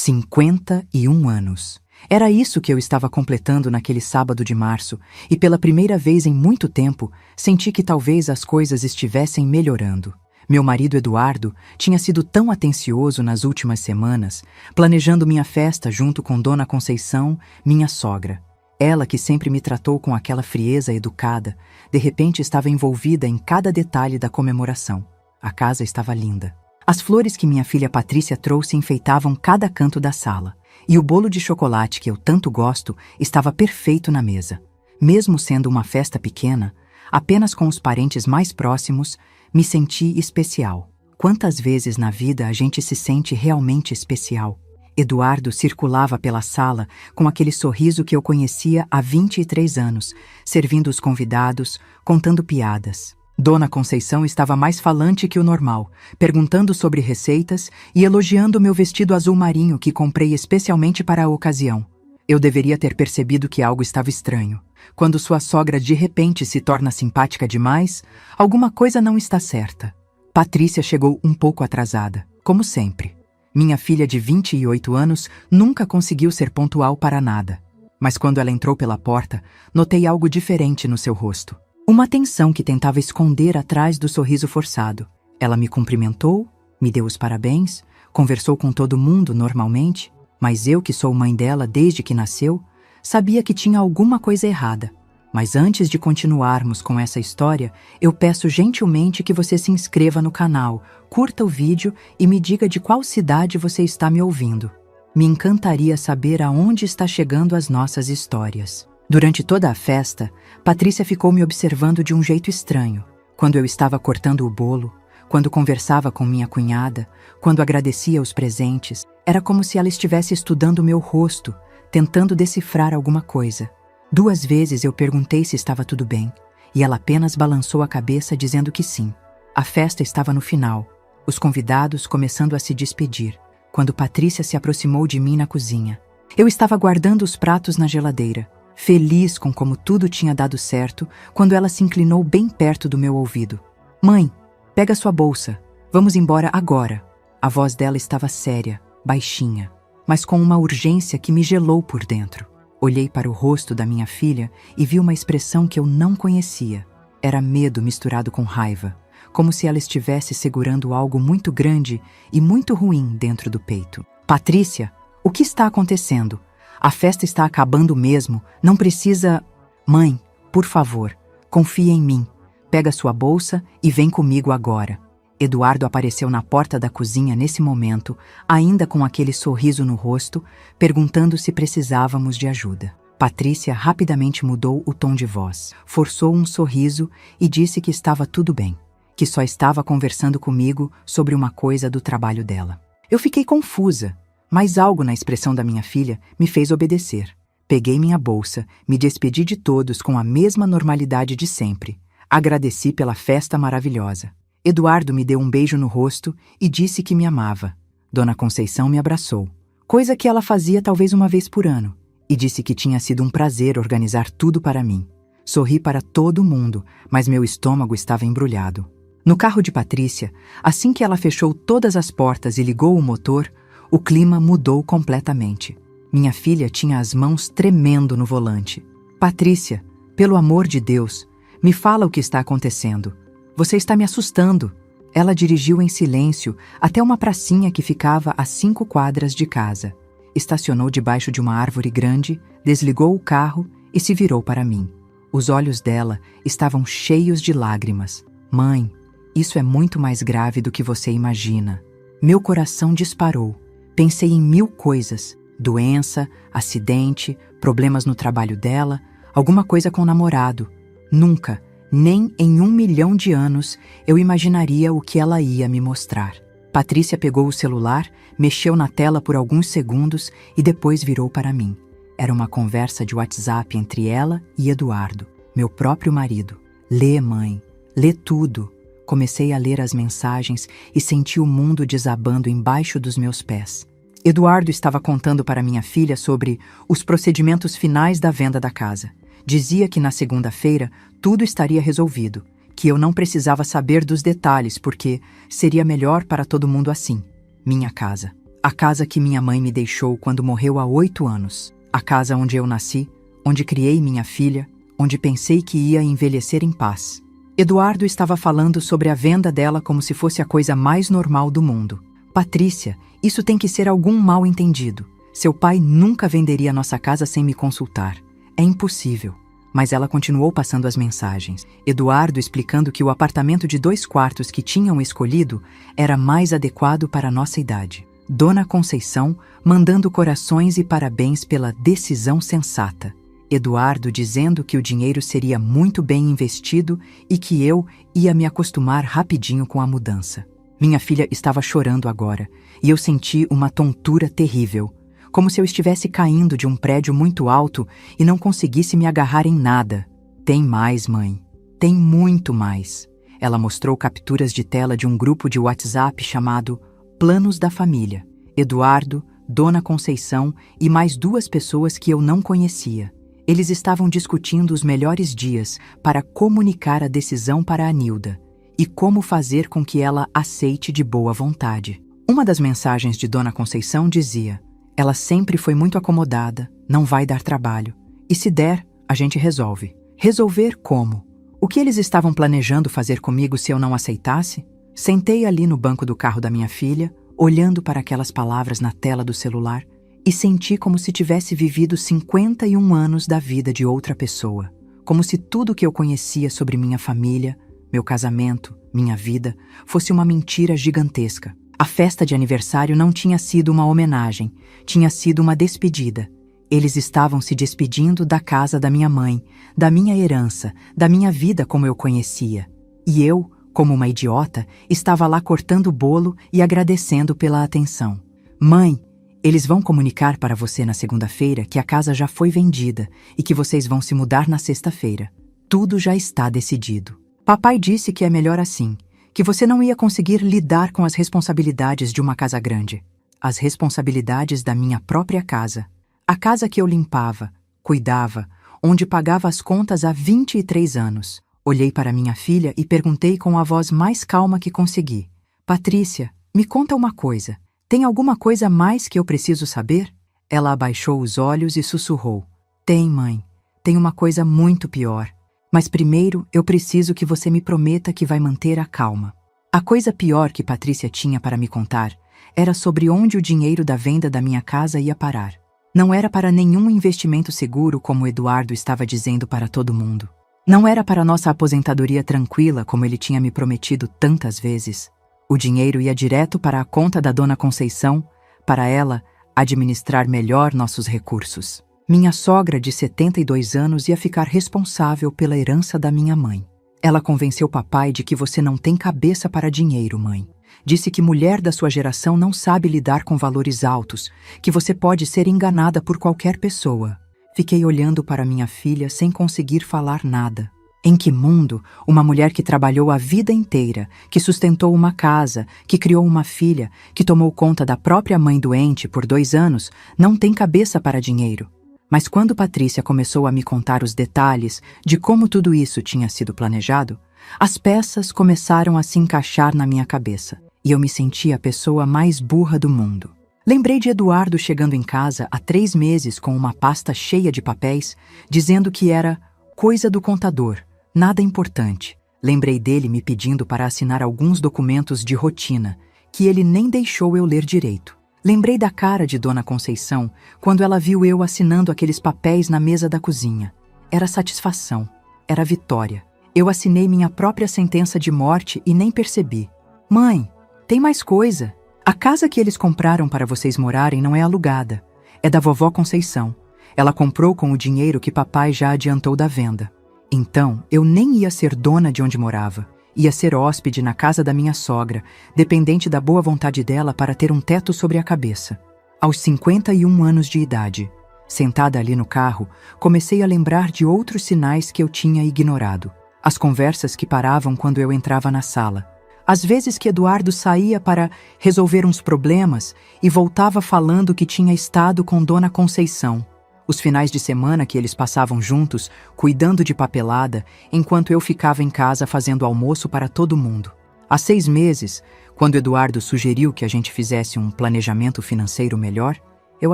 51 anos. Era isso que eu estava completando naquele sábado de março, e pela primeira vez em muito tempo, senti que talvez as coisas estivessem melhorando. Meu marido Eduardo tinha sido tão atencioso nas últimas semanas, planejando minha festa junto com Dona Conceição, minha sogra. Ela, que sempre me tratou com aquela frieza educada, de repente estava envolvida em cada detalhe da comemoração. A casa estava linda. As flores que minha filha Patrícia trouxe enfeitavam cada canto da sala, e o bolo de chocolate que eu tanto gosto estava perfeito na mesa. Mesmo sendo uma festa pequena, apenas com os parentes mais próximos, me senti especial. Quantas vezes na vida a gente se sente realmente especial? Eduardo circulava pela sala com aquele sorriso que eu conhecia há 23 anos, servindo os convidados, contando piadas. Dona Conceição estava mais falante que o normal, perguntando sobre receitas e elogiando meu vestido azul marinho que comprei especialmente para a ocasião. Eu deveria ter percebido que algo estava estranho. Quando sua sogra de repente se torna simpática demais, alguma coisa não está certa. Patrícia chegou um pouco atrasada, como sempre. Minha filha de 28 anos nunca conseguiu ser pontual para nada. Mas quando ela entrou pela porta, notei algo diferente no seu rosto. Uma tensão que tentava esconder atrás do sorriso forçado. Ela me cumprimentou, me deu os parabéns, conversou com todo mundo normalmente, mas eu, que sou mãe dela desde que nasceu, sabia que tinha alguma coisa errada. Mas antes de continuarmos com essa história, eu peço gentilmente que você se inscreva no canal, curta o vídeo e me diga de qual cidade você está me ouvindo. Me encantaria saber aonde está chegando as nossas histórias. Durante toda a festa, Patrícia ficou me observando de um jeito estranho. Quando eu estava cortando o bolo, quando conversava com minha cunhada, quando agradecia os presentes, era como se ela estivesse estudando meu rosto, tentando decifrar alguma coisa. 2 vezes eu perguntei se estava tudo bem, e ela apenas balançou a cabeça dizendo que sim. A festa estava no final, os convidados começando a se despedir, quando Patrícia se aproximou de mim na cozinha. Eu estava guardando os pratos na geladeira, feliz com como tudo tinha dado certo, quando ela se inclinou bem perto do meu ouvido. "Mãe, pega sua bolsa, vamos embora agora." A voz dela estava séria, baixinha, mas com uma urgência que me gelou por dentro. Olhei para o rosto da minha filha e vi uma expressão que eu não conhecia. Era medo misturado com raiva, como se ela estivesse segurando algo muito grande e muito ruim dentro do peito. "Patrícia, o que está acontecendo? A festa está acabando mesmo, não precisa..." "Mãe, por favor, confie em mim. Pega sua bolsa e vem comigo agora." Eduardo apareceu na porta da cozinha nesse momento, ainda com aquele sorriso no rosto, perguntando se precisávamos de ajuda. Patrícia rapidamente mudou o tom de voz, forçou um sorriso e disse que estava tudo bem, que só estava conversando comigo sobre uma coisa do trabalho dela. Eu fiquei confusa, mas algo na expressão da minha filha me fez obedecer. Peguei minha bolsa, me despedi de todos com a mesma normalidade de sempre. Agradeci pela festa maravilhosa. Eduardo me deu um beijo no rosto e disse que me amava. Dona Conceição me abraçou, coisa que ela fazia talvez uma vez por ano, e disse que tinha sido um prazer organizar tudo para mim. Sorri para todo mundo, mas meu estômago estava embrulhado. No carro de Patrícia, assim que ela fechou todas as portas e ligou o motor, o clima mudou completamente. Minha filha tinha as mãos tremendo no volante. "Patrícia, pelo amor de Deus, me fala o que está acontecendo. Você está me assustando." Ela dirigiu em silêncio até uma pracinha que ficava a 5 quadras de casa. Estacionou debaixo de uma árvore grande, desligou o carro e se virou para mim. Os olhos dela estavam cheios de lágrimas. "Mãe, isso é muito mais grave do que você imagina." Meu coração disparou. Pensei em 1000 coisas. Doença, acidente, problemas no trabalho dela, alguma coisa com o namorado. Nunca, nem em 1 milhão de anos, eu imaginaria o que ela ia me mostrar. Patrícia pegou o celular, mexeu na tela por alguns segundos e depois virou para mim. Era uma conversa de WhatsApp entre ela e Eduardo, meu próprio marido. "Lê, mãe, lê tudo." Comecei a ler as mensagens e senti o mundo desabando embaixo dos meus pés. Eduardo estava contando para minha filha sobre os procedimentos finais da venda da casa. Dizia que na segunda-feira tudo estaria resolvido, que eu não precisava saber dos detalhes porque seria melhor para todo mundo assim. Minha casa. A casa que minha mãe me deixou quando morreu há 8 anos. A casa onde eu nasci, onde criei minha filha, onde pensei que ia envelhecer em paz. Eduardo estava falando sobre a venda dela como se fosse a coisa mais normal do mundo. Patrícia, isso tem que ser algum mal-entendido. Seu pai nunca venderia nossa casa sem me consultar. É impossível. Mas ela continuou passando as mensagens. Eduardo explicando que o apartamento de 2 quartos que tinham escolhido era mais adequado para a nossa idade. Dona Conceição mandando corações e parabéns pela decisão sensata. Eduardo dizendo que o dinheiro seria muito bem investido e que eu ia me acostumar rapidinho com a mudança. Minha filha estava chorando agora e eu senti uma tontura terrível, como se eu estivesse caindo de um prédio muito alto e não conseguisse me agarrar em nada. Tem mais, mãe. Tem muito mais. Ela mostrou capturas de tela de um grupo de WhatsApp chamado Planos da Família. Eduardo, Dona Conceição e mais 2 pessoas que eu não conhecia. Eles estavam discutindo os melhores dias para comunicar a decisão para a Nilda e como fazer com que ela aceite de boa vontade. Uma das mensagens de Dona Conceição dizia: ela sempre foi muito acomodada, não vai dar trabalho. E se der, a gente resolve. Resolver como? O que eles estavam planejando fazer comigo se eu não aceitasse? Sentei ali no banco do carro da minha filha, olhando para aquelas palavras na tela do celular, e senti como se tivesse vivido 51 anos da vida de outra pessoa. Como se tudo que eu conhecia sobre minha família, meu casamento, minha vida, fosse uma mentira gigantesca. A festa de aniversário não tinha sido uma homenagem, tinha sido uma despedida. Eles estavam se despedindo da casa da minha mãe, da minha herança, da minha vida como eu conhecia. E eu, como uma idiota, estava lá cortando o bolo e agradecendo pela atenção. Mãe, eles vão comunicar para você na segunda-feira que a casa já foi vendida e que vocês vão se mudar na sexta-feira. Tudo já está decidido. Papai disse que é melhor assim, que você não ia conseguir lidar com as responsabilidades de uma casa grande. As responsabilidades da minha própria casa. A casa que eu limpava, cuidava, onde pagava as contas há 23 anos. Olhei para minha filha e perguntei com a voz mais calma que consegui: Patrícia, me conta uma coisa. Tem alguma coisa mais que eu preciso saber? Ela abaixou os olhos e sussurrou: Tem, mãe. Tem uma coisa muito pior. Mas primeiro eu preciso que você me prometa que vai manter a calma. A coisa pior que Patrícia tinha para me contar era sobre onde o dinheiro da venda da minha casa ia parar. Não era para nenhum investimento seguro, como Eduardo estava dizendo para todo mundo. Não era para nossa aposentadoria tranquila, como ele tinha me prometido tantas vezes. O dinheiro ia direto para a conta da Dona Conceição, para ela administrar melhor nossos recursos. Minha sogra, de 72 anos, ia ficar responsável pela herança da minha mãe. Ela convenceu papai de que você não tem cabeça para dinheiro, mãe. Disse que mulher da sua geração não sabe lidar com valores altos, que você pode ser enganada por qualquer pessoa. Fiquei olhando para minha filha sem conseguir falar nada. Em que mundo uma mulher que trabalhou a vida inteira, que sustentou uma casa, que criou uma filha, que tomou conta da própria mãe doente por 2 anos, não tem cabeça para dinheiro? Mas quando Patrícia começou a me contar os detalhes de como tudo isso tinha sido planejado, as peças começaram a se encaixar na minha cabeça e eu me senti a pessoa mais burra do mundo. Lembrei de Eduardo chegando em casa há 3 meses com uma pasta cheia de papéis, dizendo que era coisa do contador, nada importante. Lembrei dele me pedindo para assinar alguns documentos de rotina, que ele nem deixou eu ler direito. Lembrei da cara de Dona Conceição quando ela viu eu assinando aqueles papéis na mesa da cozinha. Era satisfação, era vitória. Eu assinei minha própria sentença de morte e nem percebi. Mãe, tem mais coisa. A casa que eles compraram para vocês morarem não é alugada. É da vovó Conceição. Ela comprou com o dinheiro que papai já adiantou da venda. Então, eu nem ia ser dona de onde morava. Ia ser hóspede na casa da minha sogra, dependente da boa vontade dela para ter um teto sobre a cabeça. Aos 51 anos de idade, sentada ali no carro, comecei a lembrar de outros sinais que eu tinha ignorado. As conversas que paravam quando eu entrava na sala. Às vezes que Eduardo saía para resolver uns problemas e voltava falando que tinha estado com Dona Conceição. Os finais de semana que eles passavam juntos, cuidando de papelada, enquanto eu ficava em casa fazendo almoço para todo mundo. Há 6 meses, quando Eduardo sugeriu que a gente fizesse um planejamento financeiro melhor, eu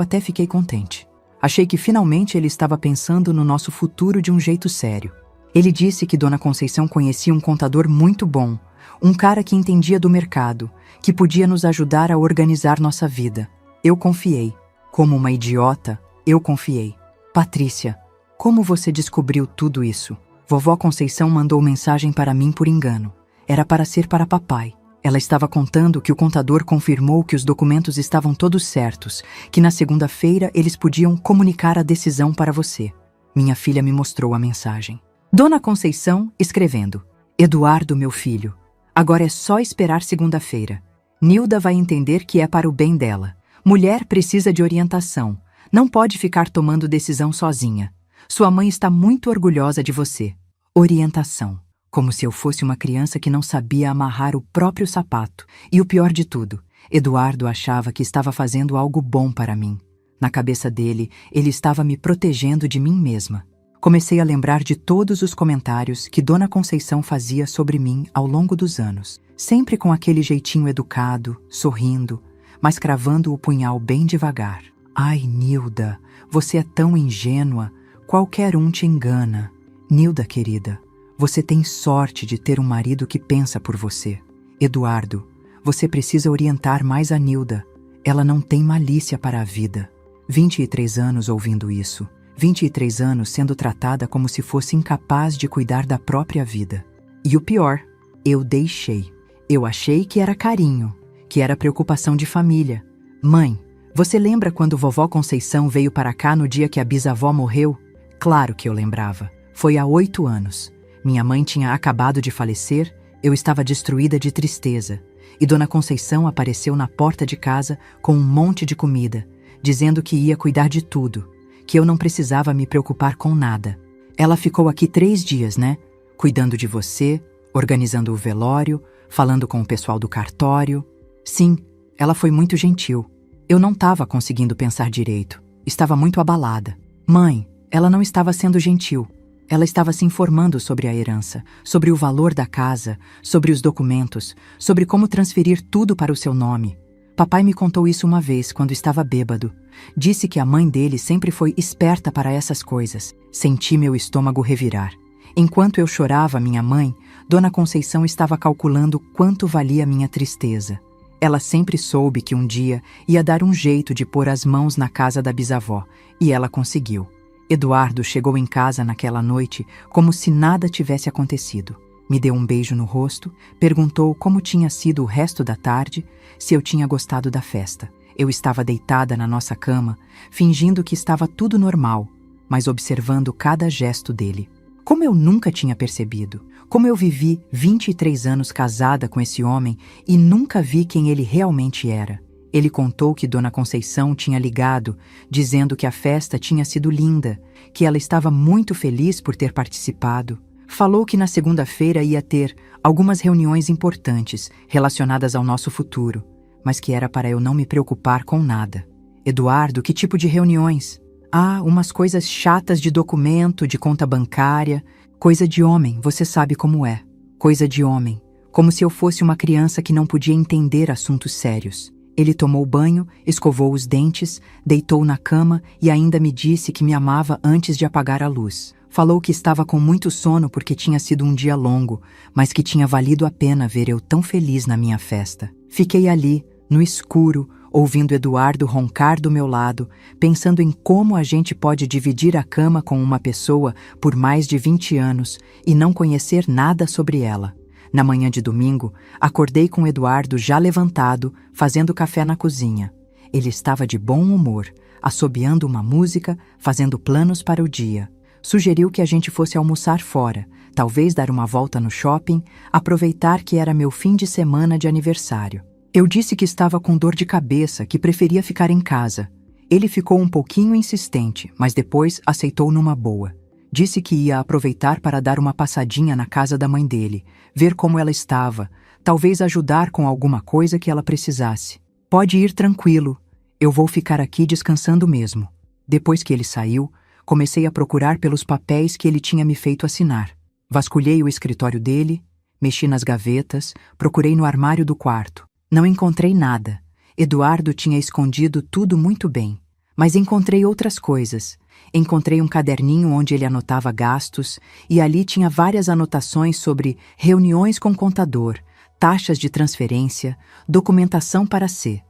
até fiquei contente. Achei que finalmente ele estava pensando no nosso futuro de um jeito sério. Ele disse que Dona Conceição conhecia um contador muito bom, um cara que entendia do mercado, que podia nos ajudar a organizar nossa vida. Eu confiei. Como uma idiota, eu confiei. Patrícia, como você descobriu tudo isso? Vovó Conceição mandou mensagem para mim por engano. Era para ser para papai. Ela estava contando que o contador confirmou que os documentos estavam todos certos, que na segunda-feira eles podiam comunicar a decisão para você. Minha filha me mostrou a mensagem. Dona Conceição escrevendo: Eduardo, meu filho, agora é só esperar segunda-feira. Nilda vai entender que é para o bem dela. Mulher precisa de orientação. Não pode ficar tomando decisão sozinha. Sua mãe está muito orgulhosa de você. Orientação. Como se eu fosse uma criança que não sabia amarrar o próprio sapato. E o pior de tudo, Eduardo achava que estava fazendo algo bom para mim. Na cabeça dele, ele estava me protegendo de mim mesma. Comecei a lembrar de todos os comentários que Dona Conceição fazia sobre mim ao longo dos anos, sempre com aquele jeitinho educado, sorrindo, mas cravando o punhal bem devagar. Ai, Nilda, você é tão ingênua, qualquer um te engana. Nilda, querida, você tem sorte de ter um marido que pensa por você. Eduardo, você precisa orientar mais a Nilda. Ela não tem malícia para a vida. 23 anos ouvindo isso. 23 anos sendo tratada como se fosse incapaz de cuidar da própria vida. E o pior, eu deixei. Eu achei que era carinho, que era preocupação de família. Mãe, você lembra quando vovó Conceição veio para cá no dia que a bisavó morreu? Claro que eu lembrava. Foi há 8 anos. Minha mãe tinha acabado de falecer, eu estava destruída de tristeza. E Dona Conceição apareceu na porta de casa com um monte de comida, dizendo que ia cuidar de tudo, que eu não precisava me preocupar com nada. Ela ficou aqui 3 dias, né? Cuidando de você, organizando o velório, falando com o pessoal do cartório. Sim, ela foi muito gentil. Eu não estava conseguindo pensar direito. Estava muito abalada. Mãe, ela não estava sendo gentil. Ela estava se informando sobre a herança, sobre o valor da casa, sobre os documentos, sobre como transferir tudo para o seu nome. Papai me contou isso uma vez, quando estava bêbado. Disse que a mãe dele sempre foi esperta para essas coisas. Senti meu estômago revirar. Enquanto eu chorava minha mãe, Dona Conceição estava calculando quanto valia minha tristeza. Ela sempre soube que um dia ia dar um jeito de pôr as mãos na casa da bisavó, e ela conseguiu. Eduardo chegou em casa naquela noite como se nada tivesse acontecido. Me deu um beijo no rosto, perguntou como tinha sido o resto da tarde, se eu tinha gostado da festa. Eu estava deitada na nossa cama, fingindo que estava tudo normal, mas observando cada gesto dele. Como eu nunca tinha percebido, como eu vivi 23 anos casada com esse homem e nunca vi quem ele realmente era. Ele contou que Dona Conceição tinha ligado, dizendo que a festa tinha sido linda, que ela estava muito feliz por ter participado. Falou que na segunda-feira ia ter algumas reuniões importantes relacionadas ao nosso futuro, mas que era para eu não me preocupar com nada. Eduardo, que tipo de reuniões? Ah, umas coisas chatas de documento, de conta bancária. Coisa de homem, você sabe como é. Coisa de homem. Como se eu fosse uma criança que não podia entender assuntos sérios. Ele tomou banho, escovou os dentes, deitou na cama e ainda me disse que me amava antes de apagar a luz. Falou que estava com muito sono porque tinha sido um dia longo, mas que tinha valido a pena ver eu tão feliz na minha festa. Fiquei ali, no escuro, ouvindo Eduardo roncar do meu lado, pensando em como a gente pode dividir a cama com uma pessoa por mais de 20 anos e não conhecer nada sobre ela. Na manhã de domingo, acordei com Eduardo já levantado, fazendo café na cozinha. Ele estava de bom humor, assobiando uma música, fazendo planos para o dia. Sugeriu que a gente fosse almoçar fora, talvez dar uma volta no shopping, aproveitar que era meu fim de semana de aniversário. Eu disse que estava com dor de cabeça, que preferia ficar em casa. Ele ficou um pouquinho insistente, mas depois aceitou numa boa. Disse que ia aproveitar para dar uma passadinha na casa da mãe dele, ver como ela estava, talvez ajudar com alguma coisa que ela precisasse. Pode ir tranquilo, eu vou ficar aqui descansando mesmo. Depois que ele saiu, comecei a procurar pelos papéis que ele tinha me feito assinar. Vasculhei o escritório dele, Mexi nas gavetas, procurei no armário do quarto. Não encontrei nada. Eduardo tinha escondido tudo muito bem. Mas encontrei outras coisas. Encontrei um caderninho onde ele anotava gastos, e ali tinha várias anotações sobre reuniões com contador, taxas de transferência, documentação para C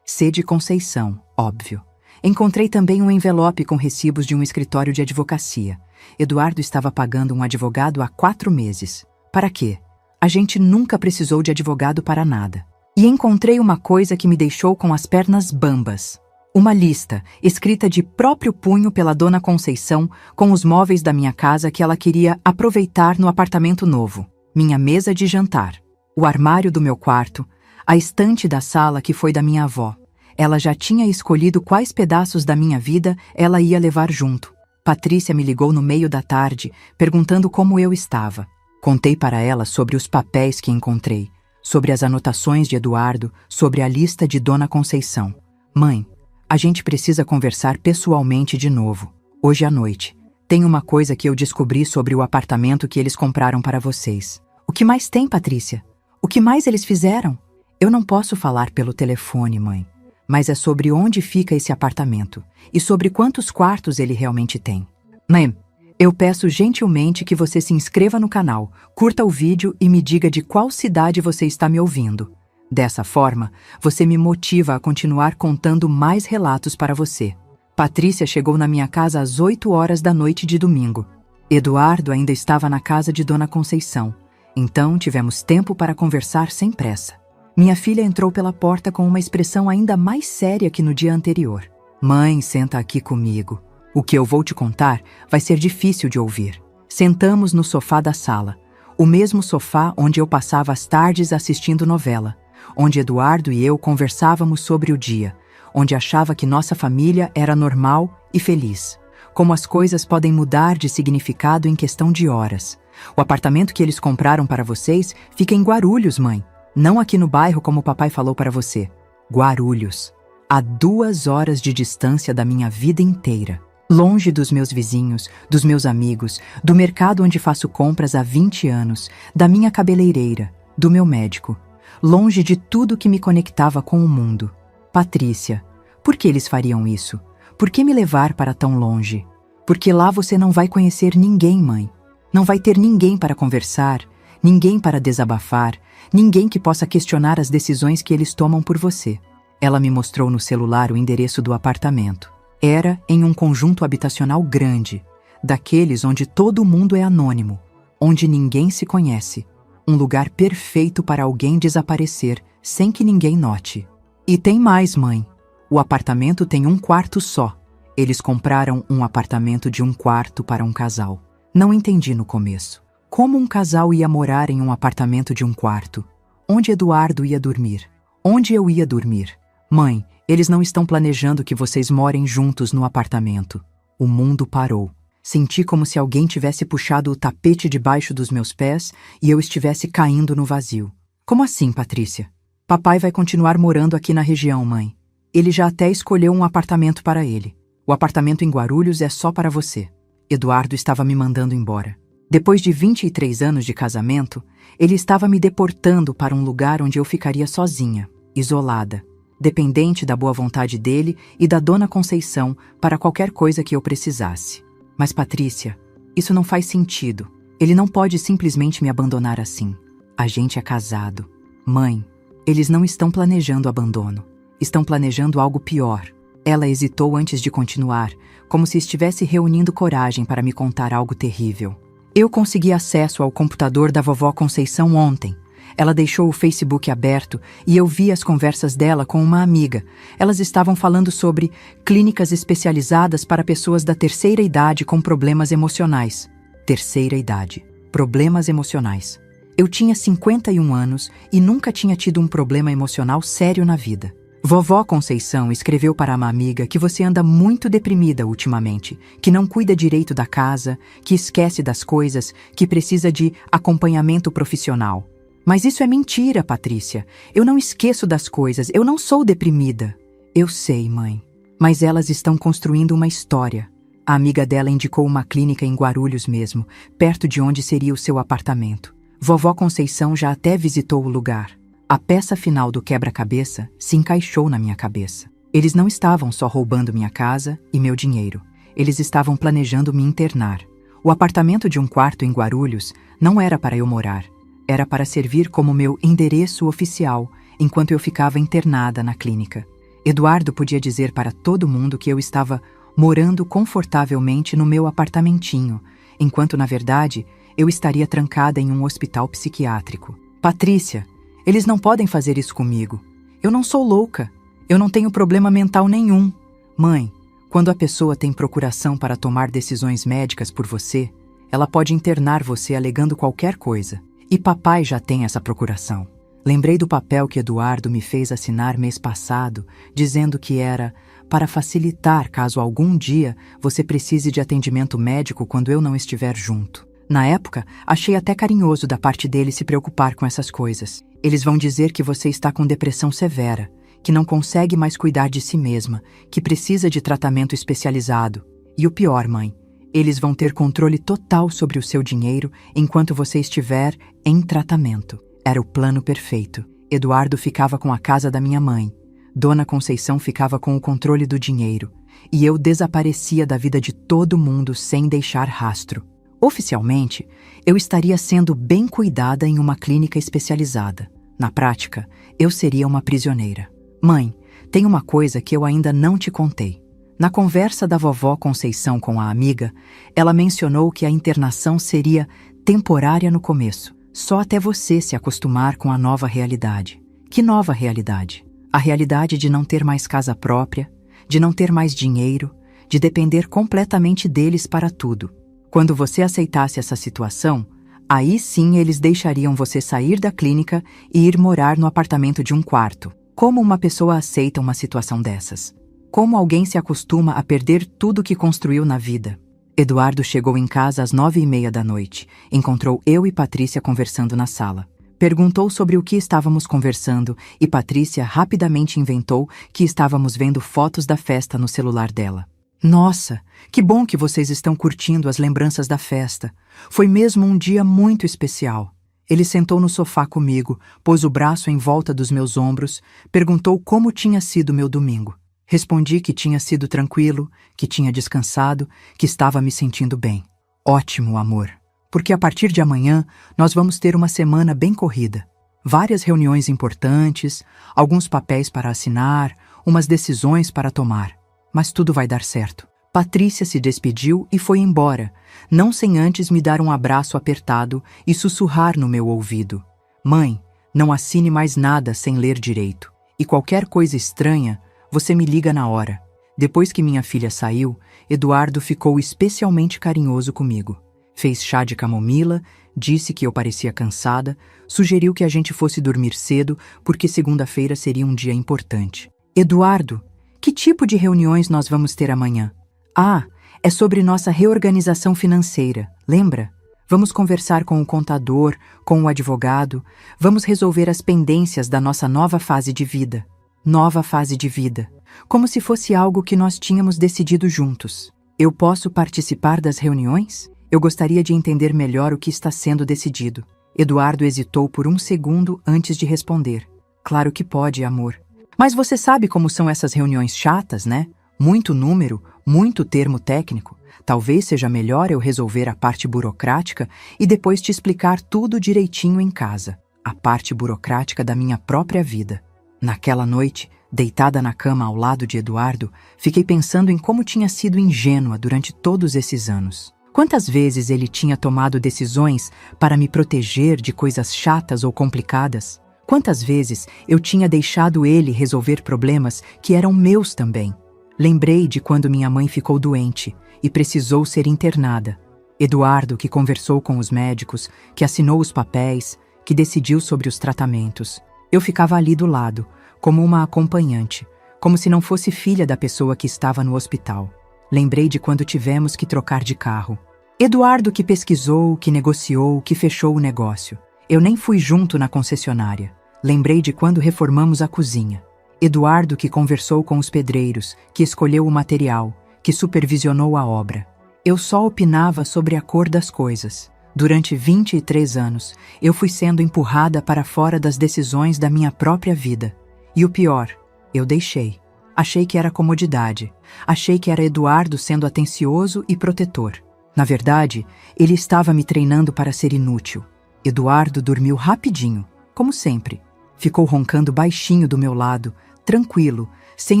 de Conceição, óbvio. Encontrei também um envelope com recibos de um escritório de advocacia. Eduardo estava pagando um advogado há 4 meses. Para quê? A gente nunca precisou de advogado para nada. E encontrei uma coisa que me deixou com as pernas bambas. Uma lista, escrita de próprio punho pela dona Conceição, com os móveis da minha casa que ela queria aproveitar no apartamento novo. Minha mesa de jantar, o armário do meu quarto, a estante da sala que foi da minha avó. Ela já tinha escolhido quais pedaços da minha vida ela ia levar junto. Patrícia me ligou no meio da tarde, perguntando como eu estava. Contei para ela sobre os papéis que encontrei, sobre as anotações de Eduardo, sobre a lista de Dona Conceição. Mãe, a gente precisa conversar pessoalmente de novo. Hoje à noite. Tem uma coisa que eu descobri sobre o apartamento que eles compraram para vocês. O que mais tem, Patrícia? O que mais eles fizeram? Eu não posso falar pelo telefone, mãe. Mas é sobre onde fica esse apartamento e sobre quantos quartos ele realmente tem. Mãe, eu peço gentilmente que você se inscreva no canal, curta o vídeo e me diga de qual cidade você está me ouvindo. Dessa forma, você me motiva a continuar contando mais relatos para você. Patrícia chegou na minha casa às 8 horas da noite de domingo. Eduardo ainda estava na casa de Dona Conceição, então tivemos tempo para conversar sem pressa. Minha filha entrou pela porta com uma expressão ainda mais séria que no dia anterior. Mãe, senta aqui comigo. O que eu vou te contar vai ser difícil de ouvir. Sentamos no sofá da sala, o mesmo sofá onde eu passava as tardes assistindo novela, onde Eduardo e eu conversávamos sobre o dia, onde achava que nossa família era normal e feliz. Como as coisas podem mudar de significado em questão de horas. O apartamento que eles compraram para vocês fica em Guarulhos, mãe. Não aqui no bairro como o papai falou para você. Guarulhos. A 2 horas de distância da minha vida inteira. Longe dos meus vizinhos, dos meus amigos, do mercado onde faço compras há 20 anos, da minha cabeleireira, do meu médico. Longe de tudo que me conectava com o mundo. Patrícia, por que eles fariam isso? Por que me levar para tão longe? Porque lá você não vai conhecer ninguém, mãe. Não vai ter ninguém para conversar, ninguém para desabafar, ninguém que possa questionar as decisões que eles tomam por você. Ela me mostrou no celular o endereço do apartamento. Era em um conjunto habitacional grande, daqueles onde todo mundo é anônimo, onde ninguém se conhece. Um lugar perfeito para alguém desaparecer sem que ninguém note. E tem mais, mãe. O apartamento tem um quarto só. Eles compraram um apartamento de 1 quarto para um casal. Não entendi no começo. Como um casal ia morar em um apartamento de 1 quarto? Onde Eduardo ia dormir? Onde eu ia dormir? Mãe, eles não estão planejando que vocês morem juntos no apartamento. O mundo parou. Senti como se alguém tivesse puxado o tapete debaixo dos meus pés e eu estivesse caindo no vazio. Como assim, Patrícia? Papai vai continuar morando aqui na região, mãe. Ele já até escolheu um apartamento para ele. O apartamento em Guarulhos é só para você. Eduardo estava me mandando embora. Depois de 23 anos de casamento, ele estava me deportando para um lugar onde eu ficaria sozinha, isolada, dependente da boa vontade dele e da Dona Conceição para qualquer coisa que eu precisasse. Mas, Patrícia, isso não faz sentido. Ele não pode simplesmente me abandonar assim. A gente é casado. Mãe, eles não estão planejando abandono. Estão planejando algo pior. Ela hesitou antes de continuar, como se estivesse reunindo coragem para me contar algo terrível. Eu consegui acesso ao computador da vovó Conceição ontem. Ela deixou o Facebook aberto e eu vi as conversas dela com uma amiga. Elas estavam falando sobre clínicas especializadas para pessoas da terceira idade com problemas emocionais. Terceira idade. Problemas emocionais. Eu tinha 51 anos e nunca tinha tido um problema emocional sério na vida. Vovó Conceição escreveu para uma amiga que você anda muito deprimida ultimamente, que não cuida direito da casa, que esquece das coisas, que precisa de acompanhamento profissional. Mas isso é mentira, Patrícia. Eu não esqueço das coisas, eu não sou deprimida. Eu sei, mãe. Mas elas estão construindo uma história. A amiga dela indicou uma clínica em Guarulhos mesmo, perto de onde seria o seu apartamento. Vovó Conceição já até visitou o lugar. A peça final do quebra-cabeça se encaixou na minha cabeça. Eles não estavam só roubando minha casa e meu dinheiro. Eles estavam planejando me internar. O apartamento de um quarto em Guarulhos não era para eu morar. Era para servir como meu endereço oficial enquanto eu ficava internada na clínica. Eduardo podia dizer para todo mundo que eu estava morando confortavelmente no meu apartamentinho, enquanto, na verdade, eu estaria trancada em um hospital psiquiátrico. Patrícia, eles não podem fazer isso comigo. Eu não sou louca. Eu não tenho problema mental nenhum. Mãe, quando a pessoa tem procuração para tomar decisões médicas por você, ela pode internar você alegando qualquer coisa. E papai já tem essa procuração. Lembrei do papel que Eduardo me fez assinar mês passado, dizendo que era para facilitar caso algum dia você precise de atendimento médico quando eu não estiver junto. Na época, achei até carinhoso da parte dele se preocupar com essas coisas. Eles vão dizer que você está com depressão severa, que não consegue mais cuidar de si mesma, que precisa de tratamento especializado. E o pior, mãe, eles vão ter controle total sobre o seu dinheiro enquanto você estiver em tratamento. Era o plano perfeito. Eduardo ficava com a casa da minha mãe. Dona Conceição ficava com o controle do dinheiro. E eu desaparecia da vida de todo mundo sem deixar rastro. Oficialmente, eu estaria sendo bem cuidada em uma clínica especializada. Na prática, eu seria uma prisioneira. Mãe, tem uma coisa que eu ainda não te contei. Na conversa da vovó Conceição com a amiga, ela mencionou que a internação seria temporária no começo, só até você se acostumar com a nova realidade. Que nova realidade? A realidade de não ter mais casa própria, de não ter mais dinheiro, de depender completamente deles para tudo. Quando você aceitasse essa situação, aí sim eles deixariam você sair da clínica e ir morar no apartamento de um quarto. Como uma pessoa aceita uma situação dessas? Como alguém se acostuma a perder tudo que construiu na vida? Eduardo chegou em casa às 9h30 da noite. Encontrou eu e Patrícia conversando na sala. Perguntou sobre o que estávamos conversando e Patrícia rapidamente inventou que estávamos vendo fotos da festa no celular dela. Nossa, que bom que vocês estão curtindo as lembranças da festa. Foi mesmo um dia muito especial. Ele sentou no sofá comigo, pôs o braço em volta dos meus ombros, perguntou como tinha sido meu domingo. Respondi que tinha sido tranquilo, que tinha descansado, que estava me sentindo bem. Ótimo, amor. Porque a partir de amanhã nós vamos ter uma semana bem corrida. Várias reuniões importantes, alguns papéis para assinar, umas decisões para tomar. Mas tudo vai dar certo. Patrícia se despediu e foi embora, não sem antes me dar um abraço apertado e sussurrar no meu ouvido. Mãe, não assine mais nada sem ler direito. E qualquer coisa estranha, você me liga na hora. Depois que minha filha saiu, Eduardo ficou especialmente carinhoso comigo. Fez chá de camomila, disse que eu parecia cansada, sugeriu que a gente fosse dormir cedo porque segunda-feira seria um dia importante. Eduardo, que tipo de reuniões nós vamos ter amanhã? Ah, é sobre nossa reorganização financeira, lembra? Vamos conversar com o contador, com o advogado, vamos resolver as pendências da nossa nova fase de vida. Nova fase de vida. Como se fosse algo que nós tínhamos decidido juntos. Eu posso participar das reuniões? Eu gostaria de entender melhor o que está sendo decidido. Eduardo hesitou por um segundo antes de responder. Claro que pode, amor. Mas você sabe como são essas reuniões chatas, né? Muito número, muito termo técnico. Talvez seja melhor eu resolver a parte burocrática e depois te explicar tudo direitinho em casa. A parte burocrática da minha própria vida. Naquela noite, deitada na cama ao lado de Eduardo, fiquei pensando em como tinha sido ingênua durante todos esses anos. Quantas vezes ele tinha tomado decisões para me proteger de coisas chatas ou complicadas? Quantas vezes eu tinha deixado ele resolver problemas que eram meus também? Lembrei de quando minha mãe ficou doente e precisou ser internada. Eduardo, que conversou com os médicos, que assinou os papéis, que decidiu sobre os tratamentos. Eu ficava ali do lado, como uma acompanhante, como se não fosse filha da pessoa que estava no hospital. Lembrei de quando tivemos que trocar de carro. Eduardo que pesquisou, que negociou, que fechou o negócio. Eu nem fui junto na concessionária. Lembrei de quando reformamos a cozinha. Eduardo que conversou com os pedreiros, que escolheu o material, que supervisionou a obra. Eu só opinava sobre a cor das coisas. Durante 23 anos, eu fui sendo empurrada para fora das decisões da minha própria vida. E o pior, eu deixei. Achei que era comodidade. Achei que era Eduardo sendo atencioso e protetor. Na verdade, ele estava me treinando para ser inútil. Eduardo dormiu rapidinho, como sempre. Ficou roncando baixinho do meu lado, tranquilo, sem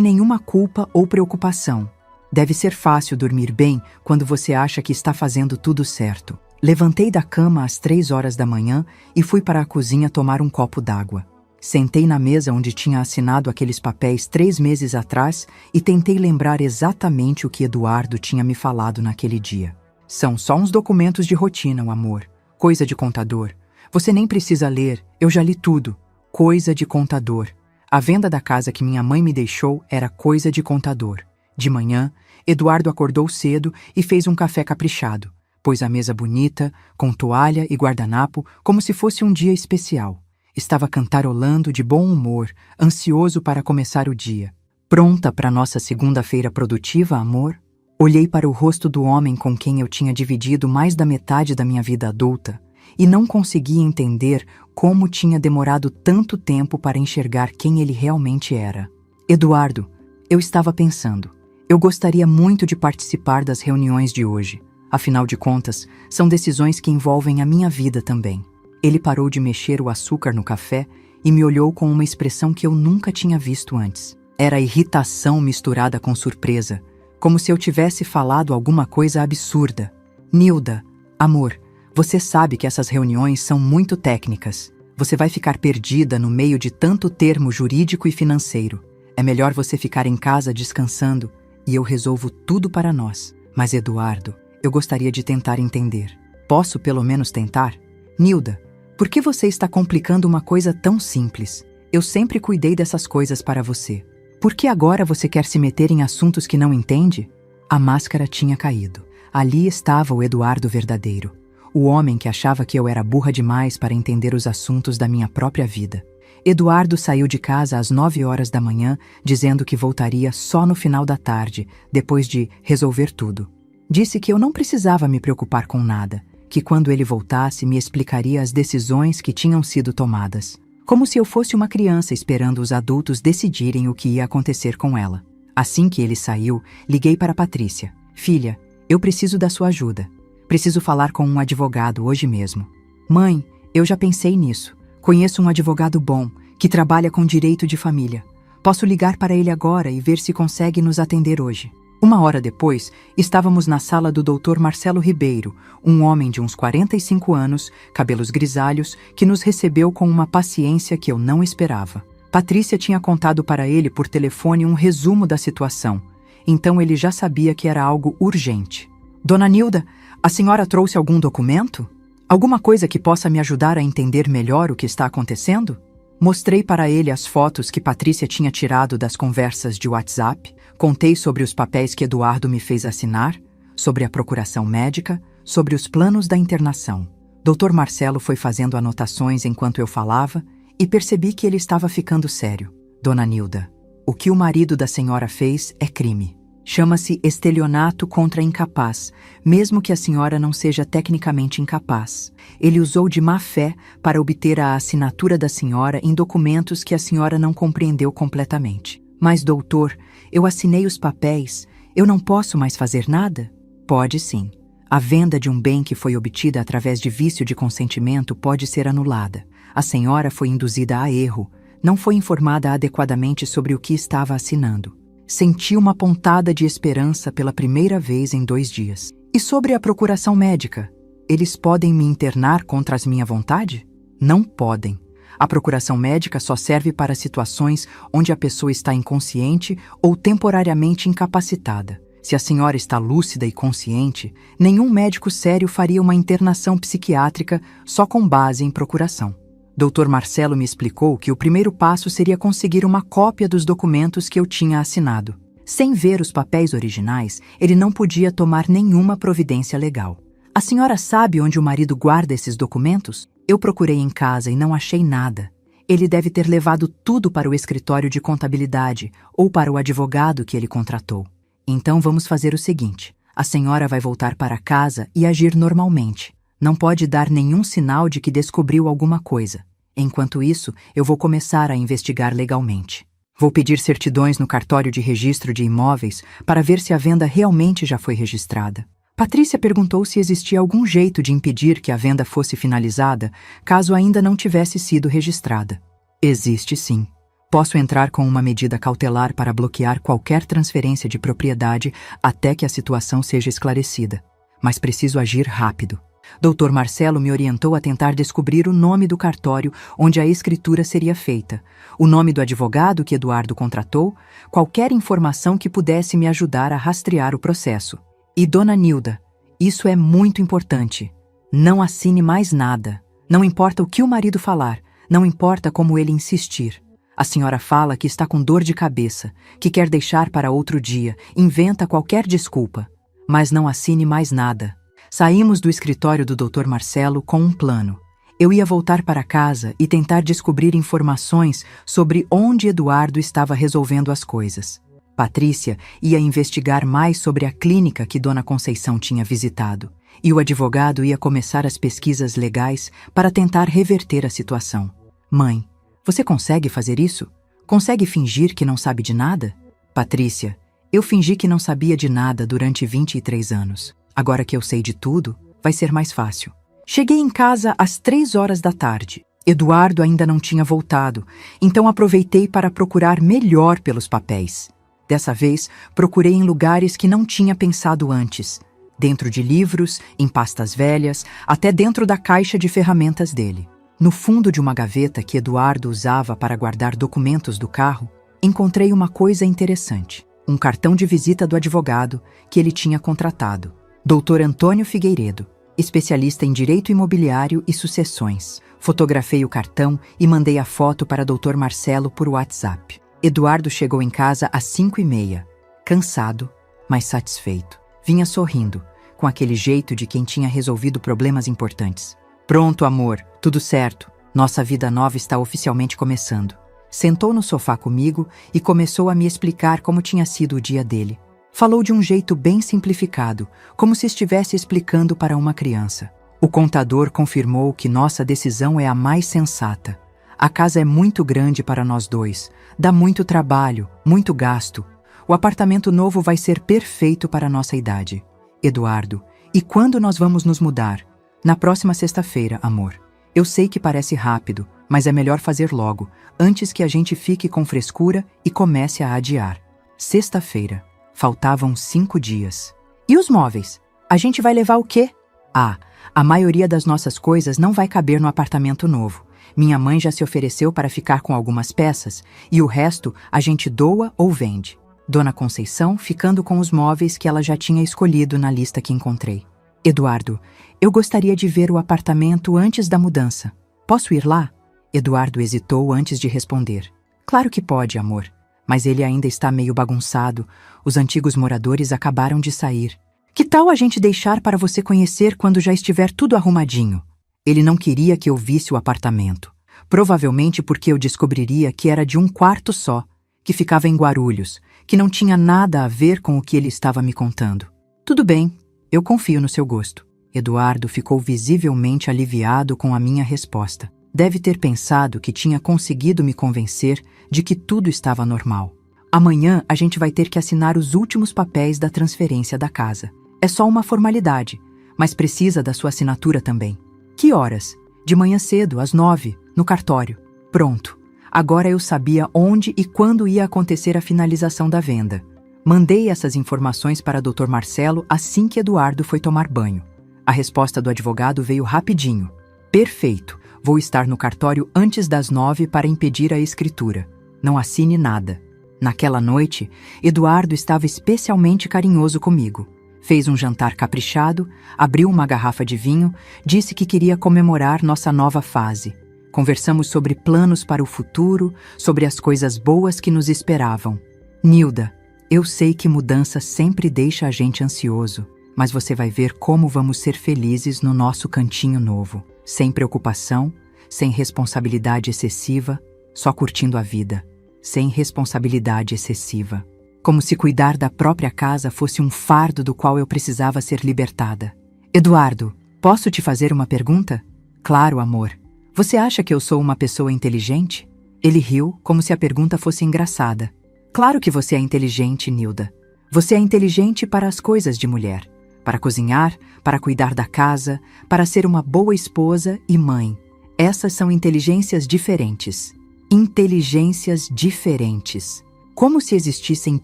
nenhuma culpa ou preocupação. Deve ser fácil dormir bem quando você acha que está fazendo tudo certo. Levantei da cama às 3 horas da manhã e fui para a cozinha tomar um copo d'água. Sentei na mesa onde tinha assinado aqueles papéis 3 meses atrás e tentei lembrar exatamente o que Eduardo tinha me falado naquele dia. São só uns documentos de rotina, o amor. Coisa de contador. Você nem precisa ler, eu já li tudo. Coisa de contador. A venda da casa que minha mãe me deixou era coisa de contador. De manhã, Eduardo acordou cedo e fez um café caprichado. Pôs a mesa bonita, com toalha e guardanapo, como se fosse um dia especial. Estava cantarolando de bom humor, ansioso para começar o dia. Pronta para nossa segunda-feira produtiva, amor? Olhei para o rosto do homem com quem eu tinha dividido mais da metade da minha vida adulta e não conseguia entender como tinha demorado tanto tempo para enxergar quem ele realmente era. Eduardo, eu estava pensando. Eu gostaria muito de participar das reuniões de hoje. Afinal de contas, são decisões que envolvem a minha vida também. Ele parou de mexer o açúcar no café e me olhou com uma expressão que eu nunca tinha visto antes. Era irritação misturada com surpresa, como se eu tivesse falado alguma coisa absurda. Nilda, amor, você sabe que essas reuniões são muito técnicas. Você vai ficar perdida no meio de tanto termo jurídico e financeiro. É melhor você ficar em casa descansando e eu resolvo tudo para nós. Mas, Eduardo, eu gostaria de tentar entender. Posso pelo menos tentar? Nilda, por que você está complicando uma coisa tão simples? Eu sempre cuidei dessas coisas para você. Por que agora você quer se meter em assuntos que não entende? A máscara tinha caído. Ali estava o Eduardo verdadeiro. O homem que achava que eu era burra demais para entender os assuntos da minha própria vida. Eduardo saiu de casa às 9 horas da manhã, dizendo que voltaria só no final da tarde, depois de resolver tudo. Disse que eu não precisava me preocupar com nada, que quando ele voltasse me explicaria as decisões que tinham sido tomadas. Como se eu fosse uma criança esperando os adultos decidirem o que ia acontecer com ela. Assim que ele saiu, liguei para Patrícia. Filha, eu preciso da sua ajuda. Preciso falar com um advogado hoje mesmo. Mãe, eu já pensei nisso. Conheço um advogado bom, que trabalha com direito de família. Posso ligar para ele agora e ver se consegue nos atender hoje. 1 hora depois, estávamos na sala do Dr. Marcelo Ribeiro, um homem de uns 45 anos, cabelos grisalhos, que nos recebeu com uma paciência que eu não esperava. Patrícia tinha contado para ele por telefone um resumo da situação, então ele já sabia que era algo urgente. Dona Nilda, a senhora trouxe algum documento? Alguma coisa que possa me ajudar a entender melhor o que está acontecendo? Mostrei para ele as fotos que Patrícia tinha tirado das conversas de WhatsApp, contei sobre os papéis que Eduardo me fez assinar, sobre a procuração médica, sobre os planos da internação. Dr. Marcelo foi fazendo anotações enquanto eu falava e percebi que ele estava ficando sério. Dona Nilda, o que o marido da senhora fez é crime. Chama-se estelionato contra incapaz, mesmo que a senhora não seja tecnicamente incapaz. Ele usou de má fé para obter a assinatura da senhora em documentos que a senhora não compreendeu completamente. Mas, doutor, eu assinei os papéis. Eu não posso mais fazer nada? Pode sim. A venda de um bem que foi obtida através de vício de consentimento pode ser anulada. A senhora foi induzida a erro. Não foi informada adequadamente sobre o que estava assinando. Senti uma pontada de esperança pela primeira vez em 2 dias. E sobre a procuração médica? Eles podem me internar contra a minha vontade? Não podem. A procuração médica só serve para situações onde a pessoa está inconsciente ou temporariamente incapacitada. Se a senhora está lúcida e consciente, nenhum médico sério faria uma internação psiquiátrica só com base em procuração. Dr. Marcelo me explicou que o primeiro passo seria conseguir uma cópia dos documentos que eu tinha assinado. Sem ver os papéis originais, ele não podia tomar nenhuma providência legal. A senhora sabe onde o marido guarda esses documentos? Eu procurei em casa e não achei nada. Ele deve ter levado tudo para o escritório de contabilidade ou para o advogado que ele contratou. Então vamos fazer o seguinte: a senhora vai voltar para casa e agir normalmente. Não pode dar nenhum sinal de que descobriu alguma coisa. Enquanto isso, eu vou começar a investigar legalmente. Vou pedir certidões no cartório de registro de imóveis para ver se a venda realmente já foi registrada. Patrícia perguntou se existia algum jeito de impedir que a venda fosse finalizada caso ainda não tivesse sido registrada. Existe sim. Posso entrar com uma medida cautelar para bloquear qualquer transferência de propriedade até que a situação seja esclarecida. Mas preciso agir rápido. Dr. Marcelo me orientou a tentar descobrir o nome do cartório onde a escritura seria feita, o nome do advogado que Eduardo contratou, qualquer informação que pudesse me ajudar a rastrear o processo. E Dona Nilda, isso é muito importante. Não assine mais nada. Não importa o que o marido falar, não importa como ele insistir. A senhora fala que está com dor de cabeça, que quer deixar para outro dia, inventa qualquer desculpa. Mas não assine mais nada. Saímos do escritório do Dr. Marcelo com um plano. Eu ia voltar para casa e tentar descobrir informações sobre onde Eduardo estava resolvendo as coisas. Patrícia ia investigar mais sobre a clínica que Dona Conceição tinha visitado. E o advogado ia começar as pesquisas legais para tentar reverter a situação. Mãe, você consegue fazer isso? Consegue fingir que não sabe de nada? Patrícia, eu fingi que não sabia de nada durante 23 anos. Agora que eu sei de tudo, vai ser mais fácil. Cheguei em casa às 3 horas da tarde. Eduardo ainda não tinha voltado, então aproveitei para procurar melhor pelos papéis. Dessa vez, procurei em lugares que não tinha pensado antes. Dentro de livros, em pastas velhas, até dentro da caixa de ferramentas dele. No fundo de uma gaveta que Eduardo usava para guardar documentos do carro, encontrei uma coisa interessante. Um cartão de visita do advogado que ele tinha contratado. Dr. Antônio Figueiredo, especialista em direito imobiliário e sucessões. Fotografei o cartão e mandei a foto para Dr. Marcelo por WhatsApp. Eduardo chegou em casa às 5h30, cansado, mas satisfeito. Vinha sorrindo, com aquele jeito de quem tinha resolvido problemas importantes. Pronto, amor, tudo certo. Nossa vida nova está oficialmente começando. Sentou no sofá comigo e começou a me explicar como tinha sido o dia dele. Falou de um jeito bem simplificado, como se estivesse explicando para uma criança. O contador confirmou que nossa decisão é a mais sensata. A casa é muito grande para nós dois, dá muito trabalho, muito gasto. O apartamento novo vai ser perfeito para a nossa idade. Eduardo, e quando nós vamos nos mudar? Na próxima sexta-feira, amor. Eu sei que parece rápido, mas é melhor fazer logo, antes que a gente fique com frescura e comece a adiar. Sexta-feira. Faltavam 5 dias. E os móveis? A gente vai levar o quê? A maioria das nossas coisas não vai caber no apartamento novo. Minha mãe já se ofereceu para ficar com algumas peças e o resto a gente doa ou vende. Dona Conceição ficando com os móveis que ela já tinha escolhido na lista que encontrei. Eduardo, eu gostaria de ver o apartamento antes da mudança. Posso ir lá? Eduardo hesitou antes de responder. Claro que pode, amor. Mas ele ainda está meio bagunçado. Os antigos moradores acabaram de sair. Que tal a gente deixar para você conhecer quando já estiver tudo arrumadinho? Ele não queria que eu visse o apartamento. Provavelmente porque eu descobriria que era de um quarto só, que ficava em Guarulhos, que não tinha nada a ver com o que ele estava me contando. Tudo bem, eu confio no seu gosto. Eduardo ficou visivelmente aliviado com a minha resposta. Deve ter pensado que tinha conseguido me convencer de que tudo estava normal. Amanhã a gente vai ter que assinar os últimos papéis da transferência da casa. É só uma formalidade, mas precisa da sua assinatura também. Que horas? De manhã cedo, às 9, no cartório. Pronto. Agora eu sabia onde e quando ia acontecer a finalização da venda. Mandei essas informações para Dr. Marcelo assim que Eduardo foi tomar banho. A resposta do advogado veio rapidinho. Perfeito. Vou estar no cartório antes das 9 para impedir a escritura. Não assine nada. Naquela noite, Eduardo estava especialmente carinhoso comigo. Fez um jantar caprichado, abriu uma garrafa de vinho, disse que queria comemorar nossa nova fase. Conversamos sobre planos para o futuro, sobre as coisas boas que nos esperavam. Nilda, eu sei que mudança sempre deixa a gente ansioso, mas você vai ver como vamos ser felizes no nosso cantinho novo. Sem preocupação, sem responsabilidade excessiva, só curtindo a vida. Sem responsabilidade excessiva. Como se cuidar da própria casa fosse um fardo do qual eu precisava ser libertada. Eduardo, Posso te fazer uma pergunta? Claro, amor. Você acha que eu sou uma pessoa inteligente? Ele riu, como se a pergunta fosse engraçada. Claro que você é inteligente, Nilda. Você é inteligente para as coisas de mulher. Para cozinhar, para cuidar da casa, para ser uma boa esposa e mãe. Essas são inteligências diferentes. Inteligências diferentes. Como se existissem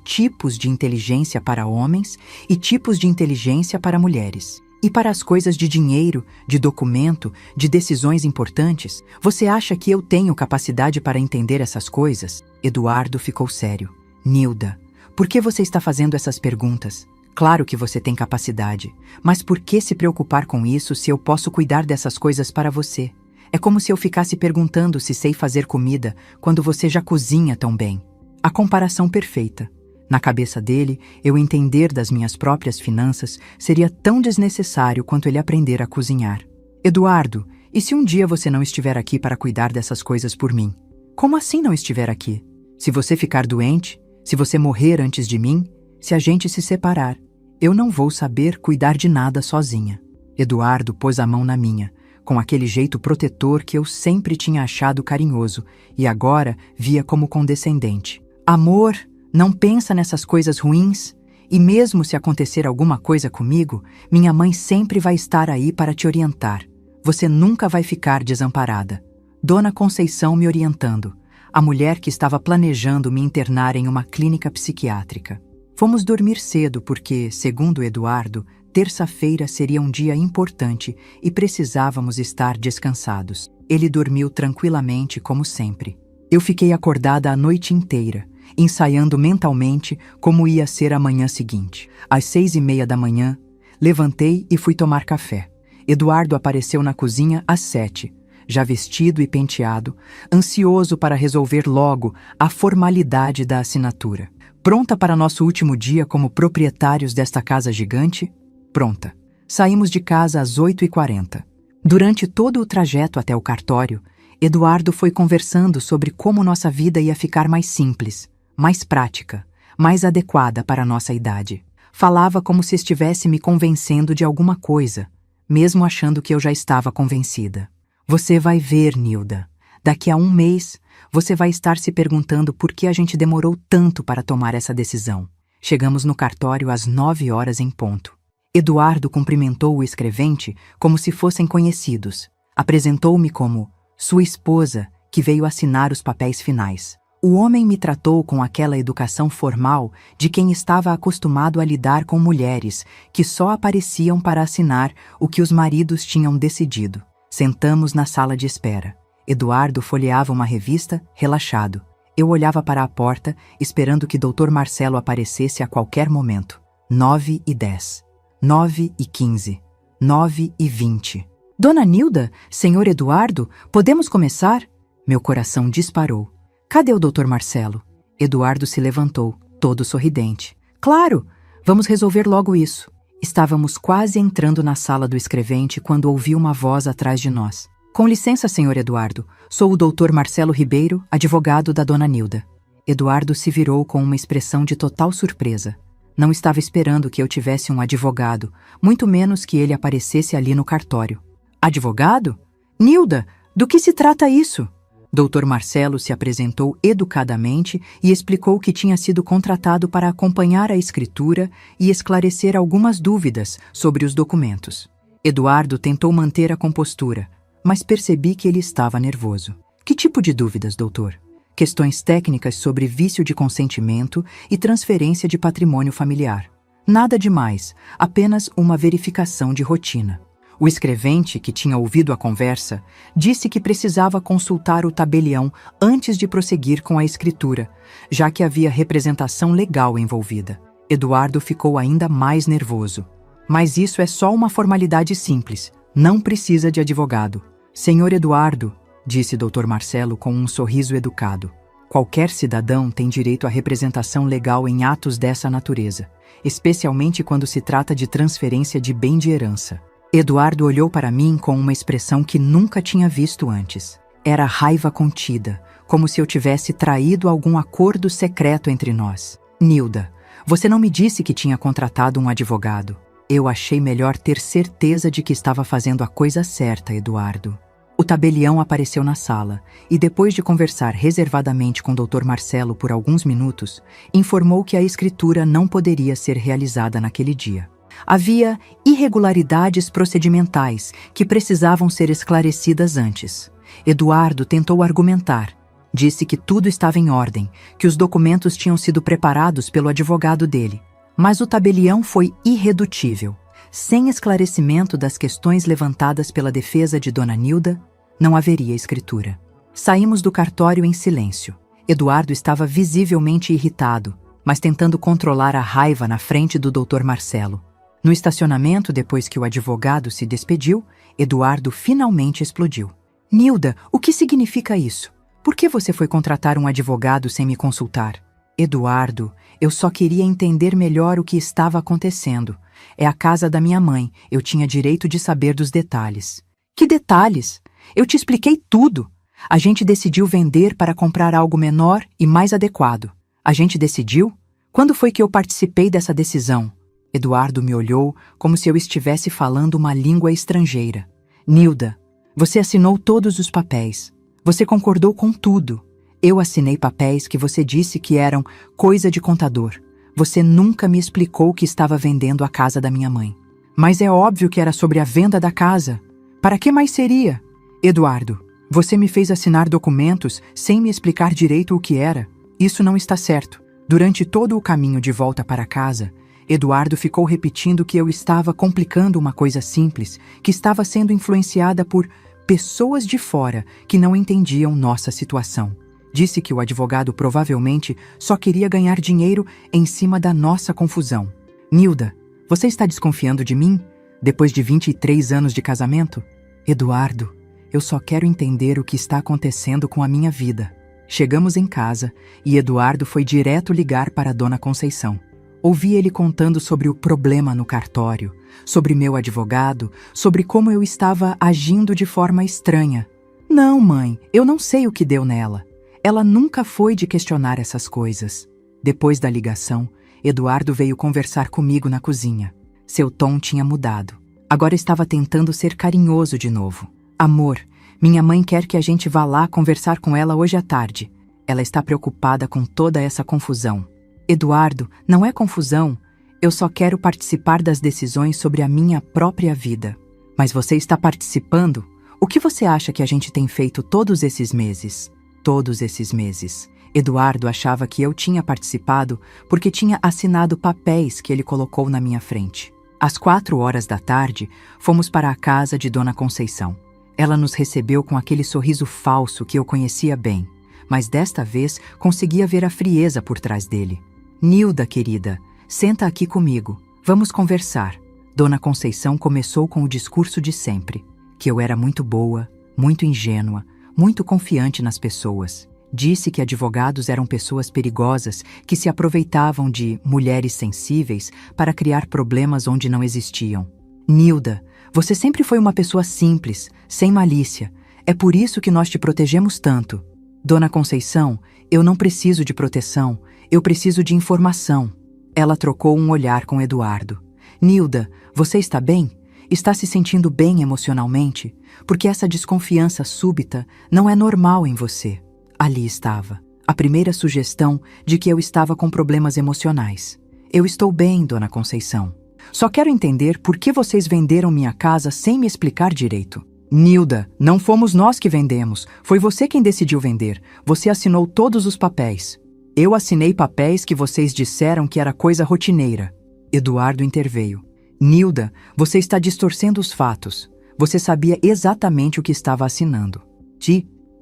tipos de inteligência para homens e tipos de inteligência para mulheres. E para as coisas de dinheiro, de documento, de decisões importantes, você acha que eu tenho capacidade para entender essas coisas? Eduardo ficou sério. Nilda, por que você está fazendo essas perguntas? Claro que você tem capacidade, mas por que se preocupar com isso se eu posso cuidar dessas coisas para você? É como se eu ficasse perguntando se sei fazer comida quando você já cozinha tão bem. A comparação perfeita. Na cabeça dele, eu entender das minhas próprias finanças seria tão desnecessário quanto ele aprender a cozinhar. Eduardo, e se um dia você não estiver aqui para cuidar dessas coisas por mim? Como assim não estiver aqui? Se você ficar doente, se você morrer antes de mim, se a gente se separar, eu não vou saber cuidar de nada sozinha. Eduardo pôs a mão na minha, com aquele jeito protetor que eu sempre tinha achado carinhoso e agora via como condescendente. Amor, não pensa nessas coisas ruins? E mesmo se acontecer alguma coisa comigo, minha mãe sempre vai estar aí para te orientar. Você nunca vai ficar desamparada. Dona Conceição me orientando, a mulher que estava planejando me internar em uma clínica psiquiátrica. Fomos dormir cedo porque, segundo Eduardo, terça-feira seria um dia importante e precisávamos estar descansados. Ele dormiu tranquilamente como sempre. Eu fiquei acordada a noite inteira, ensaiando mentalmente como ia ser a manhã seguinte. Às 6:30 da manhã, levantei e fui tomar café. Eduardo apareceu na cozinha às 7, já vestido e penteado, ansioso para resolver logo a formalidade da assinatura. Pronta para nosso último dia como proprietários desta casa gigante? Pronta. Saímos de casa às 8:40. Durante todo o trajeto até o cartório, Eduardo foi conversando sobre como nossa vida ia ficar mais simples, mais prática, mais adequada para a nossa idade. Falava como se estivesse me convencendo de alguma coisa, mesmo achando que eu já estava convencida. Você vai ver, Nilda. Daqui a um mês, você vai estar se perguntando por que a gente demorou tanto para tomar essa decisão. Chegamos no cartório às 9 horas em ponto. Eduardo cumprimentou o escrevente como se fossem conhecidos. Apresentou-me como sua esposa, que veio assinar os papéis finais. O homem me tratou com aquela educação formal de quem estava acostumado a lidar com mulheres que só apareciam para assinar o que os maridos tinham decidido. Sentamos na sala de espera. Eduardo folheava uma revista, relaxado. Eu olhava para a porta, esperando que Dr. Marcelo aparecesse a qualquer momento. 9:10. 9:15. 9:20. Dona Nilda, senhor Eduardo, podemos começar? Meu coração disparou. Cadê o Dr. Marcelo? Eduardo se levantou, todo sorridente. Claro, vamos resolver logo isso. Estávamos quase entrando na sala do escrevente quando ouvi uma voz atrás de nós. Com licença, senhor Eduardo. Sou o Dr. Marcelo Ribeiro, advogado da Dona Nilda. Eduardo se virou com uma expressão de total surpresa. Não estava esperando que eu tivesse um advogado, muito menos que ele aparecesse ali no cartório. Advogado? Nilda, do que se trata isso? Dr. Marcelo se apresentou educadamente e explicou que tinha sido contratado para acompanhar a escritura e esclarecer algumas dúvidas sobre os documentos. Eduardo tentou manter a compostura, mas percebi que ele estava nervoso. Que tipo de dúvidas, doutor? Questões técnicas sobre vício de consentimento e transferência de patrimônio familiar. Nada demais, apenas uma verificação de rotina. O escrevente, que tinha ouvido a conversa, disse que precisava consultar o tabelião antes de prosseguir com a escritura, já que havia representação legal envolvida. Eduardo ficou ainda mais nervoso. Mas isso é só uma formalidade simples, não precisa de advogado. Senhor Eduardo, disse Dr. Marcelo com um sorriso educado, qualquer cidadão tem direito à representação legal em atos dessa natureza, especialmente quando se trata de transferência de bem de herança. Eduardo olhou para mim com uma expressão que nunca tinha visto antes. Era raiva contida, como se eu tivesse traído algum acordo secreto entre nós. Nilda, você não me disse que tinha contratado um advogado. Eu achei melhor ter certeza de que estava fazendo a coisa certa, Eduardo. O tabelião apareceu na sala e, depois de conversar reservadamente com o Dr. Marcelo por alguns minutos, informou que a escritura não poderia ser realizada naquele dia. Havia irregularidades procedimentais que precisavam ser esclarecidas antes. Eduardo tentou argumentar. Disse que tudo estava em ordem, que os documentos tinham sido preparados pelo advogado dele. Mas o tabelião foi irredutível. Sem esclarecimento das questões levantadas pela defesa de Dona Nilda, não haveria escritura. Saímos do cartório em silêncio. Eduardo estava visivelmente irritado, mas tentando controlar a raiva na frente do Dr. Marcelo. No estacionamento, depois que o advogado se despediu, Eduardo finalmente explodiu. Nilda, o que significa isso? Por que você foi contratar um advogado sem me consultar? Eduardo, eu só queria entender melhor o que estava acontecendo. É a casa da minha mãe, eu tinha direito de saber dos detalhes. Que detalhes? Eu te expliquei tudo. A gente decidiu vender para comprar algo menor e mais adequado. A gente decidiu? Quando foi que eu participei dessa decisão? Eduardo me olhou como se eu estivesse falando uma língua estrangeira. Nilda, você assinou todos os papéis. Você concordou com tudo. Eu assinei papéis que você disse que eram coisa de contador. Você nunca me explicou que estava vendendo a casa da minha mãe. Mas é óbvio que era sobre a venda da casa. Para que mais seria? Eduardo, você me fez assinar documentos sem me explicar direito o que era. Isso não está certo. Durante todo o caminho de volta para casa, Eduardo ficou repetindo que eu estava complicando uma coisa simples, que estava sendo influenciada por pessoas de fora que não entendiam nossa situação. Disse que o advogado provavelmente só queria ganhar dinheiro em cima da nossa confusão. Nilda, você está desconfiando de mim? Depois de 23 anos de casamento? Eduardo, eu só quero entender o que está acontecendo com a minha vida. Chegamos em casa e Eduardo foi direto ligar para a Dona Conceição. Ouvi ele contando sobre o problema no cartório, sobre meu advogado, sobre como eu estava agindo de forma estranha. Não, mãe, eu não sei o que deu nela. Ela nunca foi de questionar essas coisas. Depois da ligação, Eduardo veio conversar comigo na cozinha. Seu tom tinha mudado. Agora estava tentando ser carinhoso de novo. Amor, minha mãe quer que a gente vá lá conversar com ela hoje à tarde. Ela está preocupada com toda essa confusão. Eduardo, não é confusão. Eu só quero participar das decisões sobre a minha própria vida. Mas você está participando? O que você acha que a gente tem feito todos esses meses? Todos esses meses. Eduardo achava que eu tinha participado porque tinha assinado papéis que ele colocou na minha frente. Às 4 horas da tarde, fomos para a casa de Dona Conceição. Ela nos recebeu com aquele sorriso falso que eu conhecia bem, mas desta vez conseguia ver a frieza por trás dele. Nilda, querida, senta aqui comigo. Vamos conversar. Dona Conceição começou com o discurso de sempre, que eu era muito boa, muito ingênua, muito confiante nas pessoas. Disse que advogados eram pessoas perigosas que se aproveitavam de mulheres sensíveis para criar problemas onde não existiam. Nilda, você sempre foi uma pessoa simples, sem malícia. É por isso que nós te protegemos tanto. Dona Conceição, eu não preciso de proteção, eu preciso de informação. Ela trocou um olhar com Eduardo. Nilda, você está bem? Está se sentindo bem emocionalmente? Porque essa desconfiança súbita não é normal em você. Ali estava, a primeira sugestão de que eu estava com problemas emocionais. Eu estou bem, Dona Conceição. Só quero entender por que vocês venderam minha casa sem me explicar direito. Nilda, não fomos nós que vendemos. Foi você quem decidiu vender. Você assinou todos os papéis. Eu assinei papéis que vocês disseram que era coisa rotineira. Eduardo interveio. Nilda, você está distorcendo os fatos. Você sabia exatamente o que estava assinando.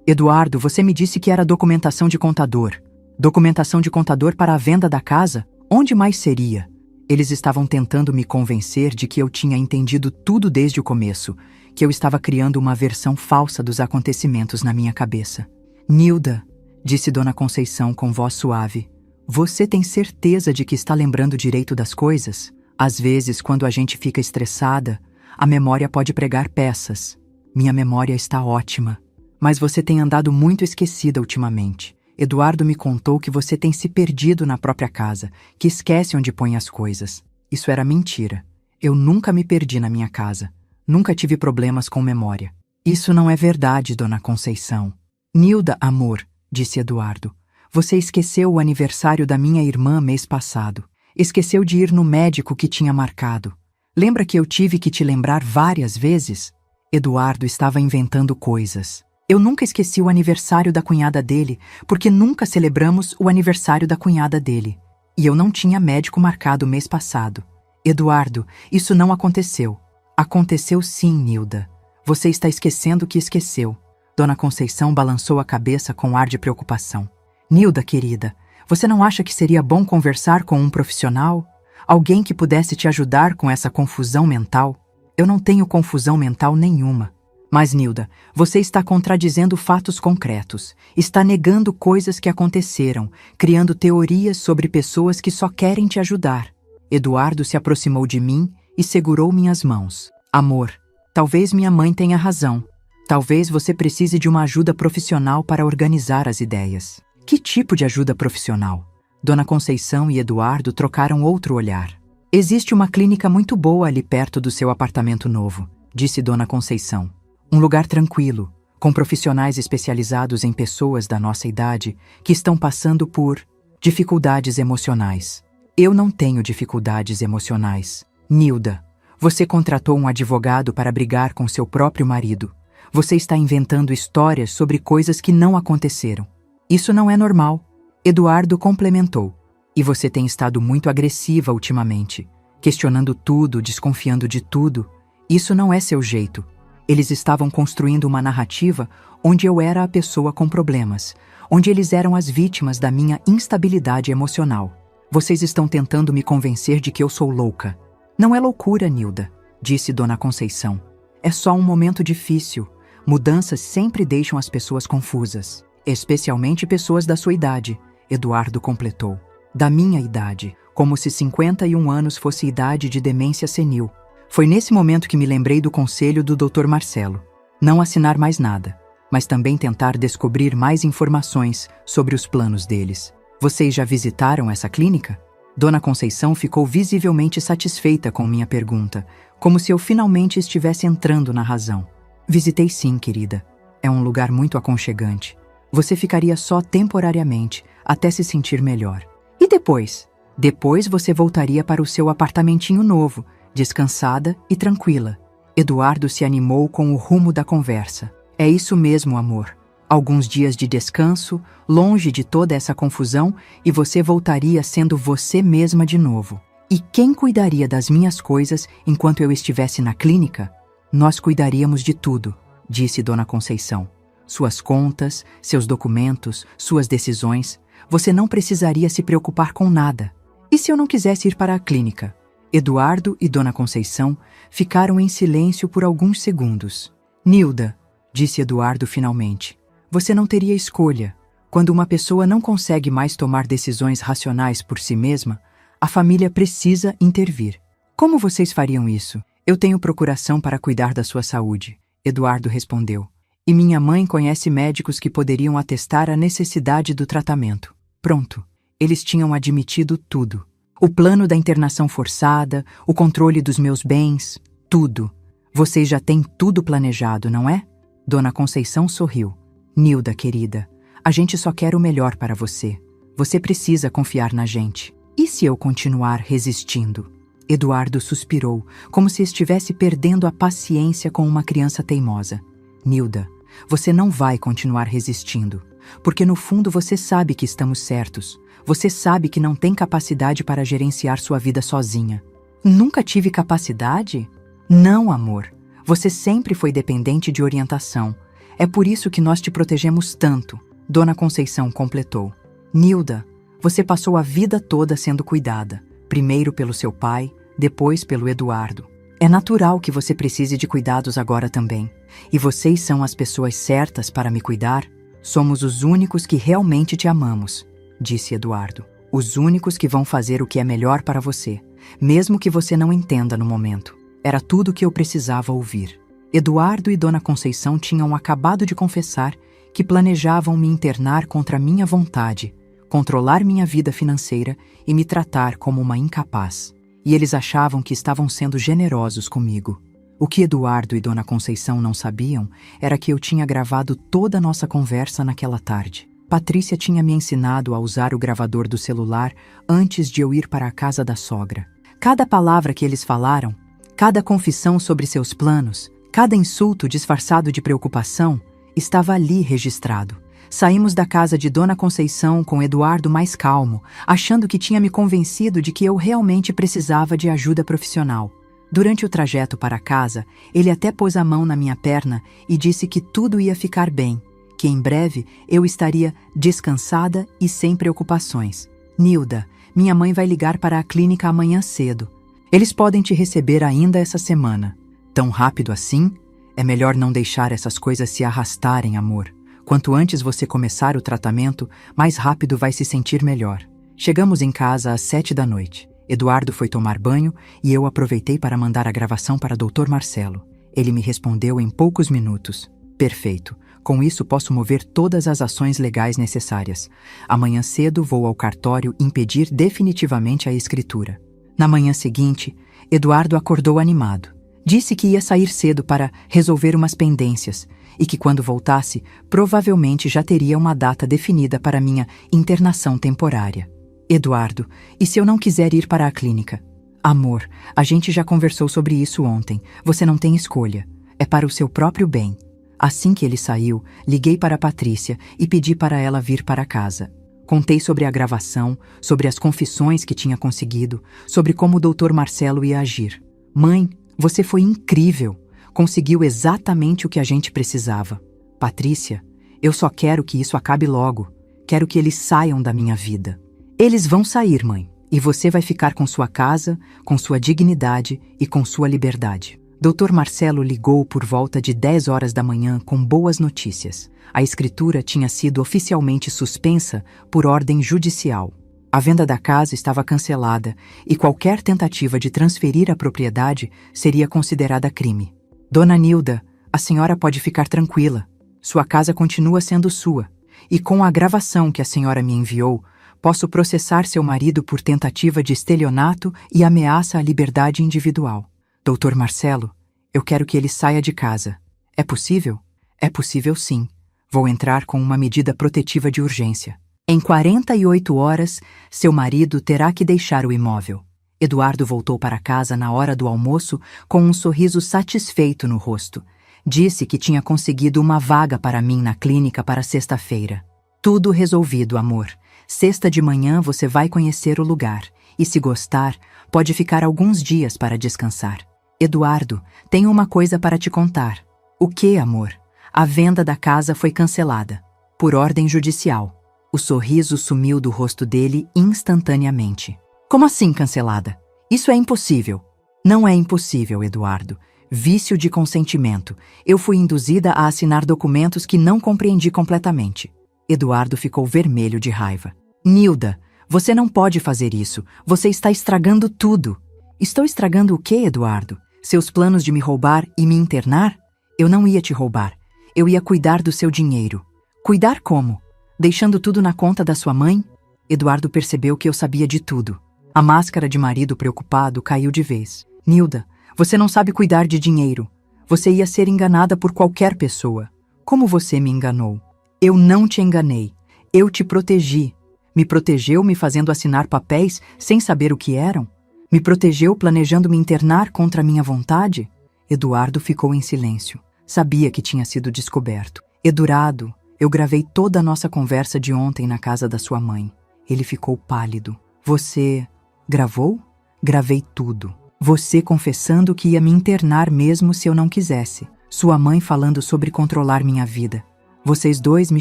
Eduardo, você me disse que era documentação de contador. Documentação de contador para a venda da casa? Onde mais seria? Eles estavam tentando me convencer de que eu tinha entendido tudo desde o começo, que eu estava criando uma versão falsa dos acontecimentos na minha cabeça. Nilda, disse Dona Conceição com voz suave, você tem certeza de que está lembrando direito das coisas? Às vezes, quando a gente fica estressada, a memória pode pregar peças. Minha memória está ótima. Mas você tem andado muito esquecida ultimamente. Eduardo me contou que você tem se perdido na própria casa, que esquece onde põe as coisas. Isso era mentira. Eu nunca me perdi na minha casa. Nunca tive problemas com memória. Isso não é verdade, Dona Conceição. Nilda, amor, disse Eduardo. Você esqueceu o aniversário da minha irmã mês passado. Esqueceu de ir no médico que tinha marcado. Lembra que eu tive que te lembrar várias vezes? Eduardo estava inventando coisas. Eu nunca esqueci o aniversário da cunhada dele, porque nunca celebramos o aniversário da cunhada dele. E eu não tinha médico marcado mês passado. Eduardo, isso não aconteceu. Aconteceu sim, Nilda. Você está esquecendo que esqueceu. Dona Conceição balançou a cabeça com ar de preocupação. Nilda, querida, você não acha que seria bom conversar com um profissional? Alguém que pudesse te ajudar com essa confusão mental? Eu não tenho confusão mental nenhuma. Mas, Nilda, você está contradizendo fatos concretos. Está negando coisas que aconteceram, criando teorias sobre pessoas que só querem te ajudar. Eduardo se aproximou de mim e segurou minhas mãos. Amor, talvez minha mãe tenha razão. Talvez você precise de uma ajuda profissional para organizar as ideias. Que tipo de ajuda profissional? Dona Conceição e Eduardo trocaram outro olhar. Existe uma clínica muito boa ali perto do seu apartamento novo, disse Dona Conceição. Um lugar tranquilo, com profissionais especializados em pessoas da nossa idade que estão passando por dificuldades emocionais. Eu não tenho dificuldades emocionais. Nilda, você contratou um advogado para brigar com seu próprio marido. Você está inventando histórias sobre coisas que não aconteceram. Isso não é normal. Eduardo complementou. E você tem estado muito agressiva ultimamente, questionando tudo, desconfiando de tudo. Isso não é seu jeito. Eles estavam construindo uma narrativa onde eu era a pessoa com problemas, onde eles eram as vítimas da minha instabilidade emocional. Vocês estão tentando me convencer de que eu sou louca. Não é loucura, Nilda, disse Dona Conceição. É só um momento difícil. Mudanças sempre deixam as pessoas confusas, especialmente pessoas da sua idade, Eduardo completou. Da minha idade, como se 51 anos fosse idade de demência senil. Foi nesse momento que me lembrei do conselho do Dr. Marcelo. Não assinar mais nada, mas também tentar descobrir mais informações sobre os planos deles. Vocês já visitaram essa clínica? Dona Conceição ficou visivelmente satisfeita com minha pergunta, como se eu finalmente estivesse entrando na razão. Visitei sim, querida. É um lugar muito aconchegante. Você ficaria só temporariamente, até se sentir melhor. E depois? Depois você voltaria para o seu apartamentinho novo, descansada e tranquila. Eduardo se animou com o rumo da conversa. É isso mesmo, amor. Alguns dias de descanso, longe de toda essa confusão, e você voltaria sendo você mesma de novo. E quem cuidaria das minhas coisas enquanto eu estivesse na clínica? Nós cuidaríamos de tudo, disse Dona Conceição. Suas contas, seus documentos, suas decisões. Você não precisaria se preocupar com nada. E se eu não quisesse ir para a clínica? Eduardo e Dona Conceição ficaram em silêncio por alguns segundos. Nilda, disse Eduardo finalmente, você não teria escolha. Quando uma pessoa não consegue mais tomar decisões racionais por si mesma, a família precisa intervir. Como vocês fariam isso? Eu tenho procuração para cuidar da sua saúde, Eduardo respondeu. E minha mãe conhece médicos que poderiam atestar a necessidade do tratamento. Pronto, eles tinham admitido tudo. O plano da internação forçada, o controle dos meus bens, tudo. Vocês já têm tudo planejado, não é? Dona Conceição sorriu. Nilda, querida, a gente só quer o melhor para você. Você precisa confiar na gente. E se eu continuar resistindo? Eduardo suspirou, como se estivesse perdendo a paciência com uma criança teimosa. Nilda, você não vai continuar resistindo, porque no fundo você sabe que estamos certos. Você sabe que não tem capacidade para gerenciar sua vida sozinha. Nunca tive capacidade? Não, amor. Você sempre foi dependente de orientação. É por isso que nós te protegemos tanto, Dona Conceição completou. Nilda, você passou a vida toda sendo cuidada, primeiro pelo seu pai, depois pelo Eduardo. É natural que você precise de cuidados agora também. E vocês são as pessoas certas para me cuidar? Somos os únicos que realmente te amamos, disse Eduardo. Os únicos que vão fazer o que é melhor para você, mesmo que você não entenda no momento. Era tudo o que eu precisava ouvir. Eduardo e Dona Conceição tinham acabado de confessar que planejavam me internar contra minha vontade, controlar minha vida financeira e me tratar como uma incapaz. e eles achavam que estavam sendo generosos comigo. O que Eduardo e Dona Conceição não sabiam era que eu tinha gravado toda a nossa conversa naquela tarde. Patrícia tinha me ensinado a usar o gravador do celular antes de eu ir para a casa da sogra. Cada palavra que eles falaram, cada confissão sobre seus planos, cada insulto disfarçado de preocupação, estava ali registrado. Saímos da casa de Dona Conceição com Eduardo mais calmo, achando que tinha me convencido de que eu realmente precisava de ajuda profissional. Durante o trajeto para casa, ele até pôs a mão na minha perna e disse que tudo ia ficar bem, que em breve eu estaria descansada e sem preocupações. Nilda, minha mãe vai ligar para a clínica amanhã cedo. Eles podem te receber ainda essa semana. Tão rápido assim? É melhor não deixar essas coisas se arrastarem, amor. Quanto antes você começar o tratamento, mais rápido vai se sentir melhor. Chegamos em casa às 7 da noite. Eduardo foi tomar banho e eu aproveitei para mandar a gravação para Dr. Marcelo. Ele me respondeu em poucos minutos. Perfeito. Com isso posso mover todas as ações legais necessárias. Amanhã cedo vou ao cartório impedir definitivamente a escritura. Na manhã seguinte, Eduardo acordou animado. Disse que ia sair cedo para resolver umas pendências e que quando voltasse, provavelmente já teria uma data definida para minha internação temporária. Eduardo, e se eu não quiser ir para a clínica? Amor, a gente já conversou sobre isso ontem. Você não tem escolha. É para o seu próprio bem. Assim que ele saiu, liguei para a Patrícia e pedi para ela vir para casa. Contei sobre a gravação, sobre as confissões que tinha conseguido, sobre como o Dr. Marcelo ia agir. Mãe, você foi incrível. Conseguiu exatamente o que a gente precisava. Patrícia, eu só quero que isso acabe logo. Quero que eles saiam da minha vida. Eles vão sair, mãe, e você vai ficar com sua casa, com sua dignidade e com sua liberdade. Dr. Marcelo ligou por volta de 10 horas da manhã com boas notícias. A escritura tinha sido oficialmente suspensa por ordem judicial. A venda da casa estava cancelada e qualquer tentativa de transferir a propriedade seria considerada crime. Dona Nilda, a senhora pode ficar tranquila. Sua casa continua sendo sua. E com a gravação que a senhora me enviou, posso processar seu marido por tentativa de estelionato e ameaça à liberdade individual. Dr. Marcelo, eu quero que ele saia de casa. É possível? É possível sim. Vou entrar com uma medida protetiva de urgência. Em 48 horas, seu marido terá que deixar o imóvel. Eduardo voltou para casa na hora do almoço com um sorriso satisfeito no rosto. Disse que tinha conseguido uma vaga para mim na clínica para sexta-feira. Tudo resolvido, amor. Sexta de manhã você vai conhecer o lugar. E se gostar, pode ficar alguns dias para descansar. Eduardo, tenho uma coisa para te contar. O que, amor? A venda da casa foi cancelada. Por ordem judicial. O sorriso sumiu do rosto dele instantaneamente. Como assim cancelada? Isso é impossível. Não é impossível, Eduardo. Vício de consentimento. Eu fui induzida a assinar documentos que não compreendi completamente. Eduardo ficou vermelho de raiva. Nilda, você não pode fazer isso. Você está estragando tudo. Estou estragando o quê, Eduardo? Seus planos de me roubar e me internar? Eu não ia te roubar. Eu ia cuidar do seu dinheiro. Cuidar como? Deixando tudo na conta da sua mãe? Eduardo percebeu que eu sabia de tudo. A máscara de marido preocupado caiu de vez. Nilda, você não sabe cuidar de dinheiro. Você ia ser enganada por qualquer pessoa. Como você me enganou? Eu não te enganei. Eu te protegi. Me protegeu me fazendo assinar papéis sem saber o que eram? Me protegeu planejando me internar contra minha vontade? Eduardo ficou em silêncio. Sabia que tinha sido descoberto. Eduardo, eu gravei toda a nossa conversa de ontem na casa da sua mãe. Ele ficou pálido. Você gravou? Gravei tudo. Você confessando que ia me internar mesmo se eu não quisesse. Sua mãe falando sobre controlar minha vida. Vocês dois me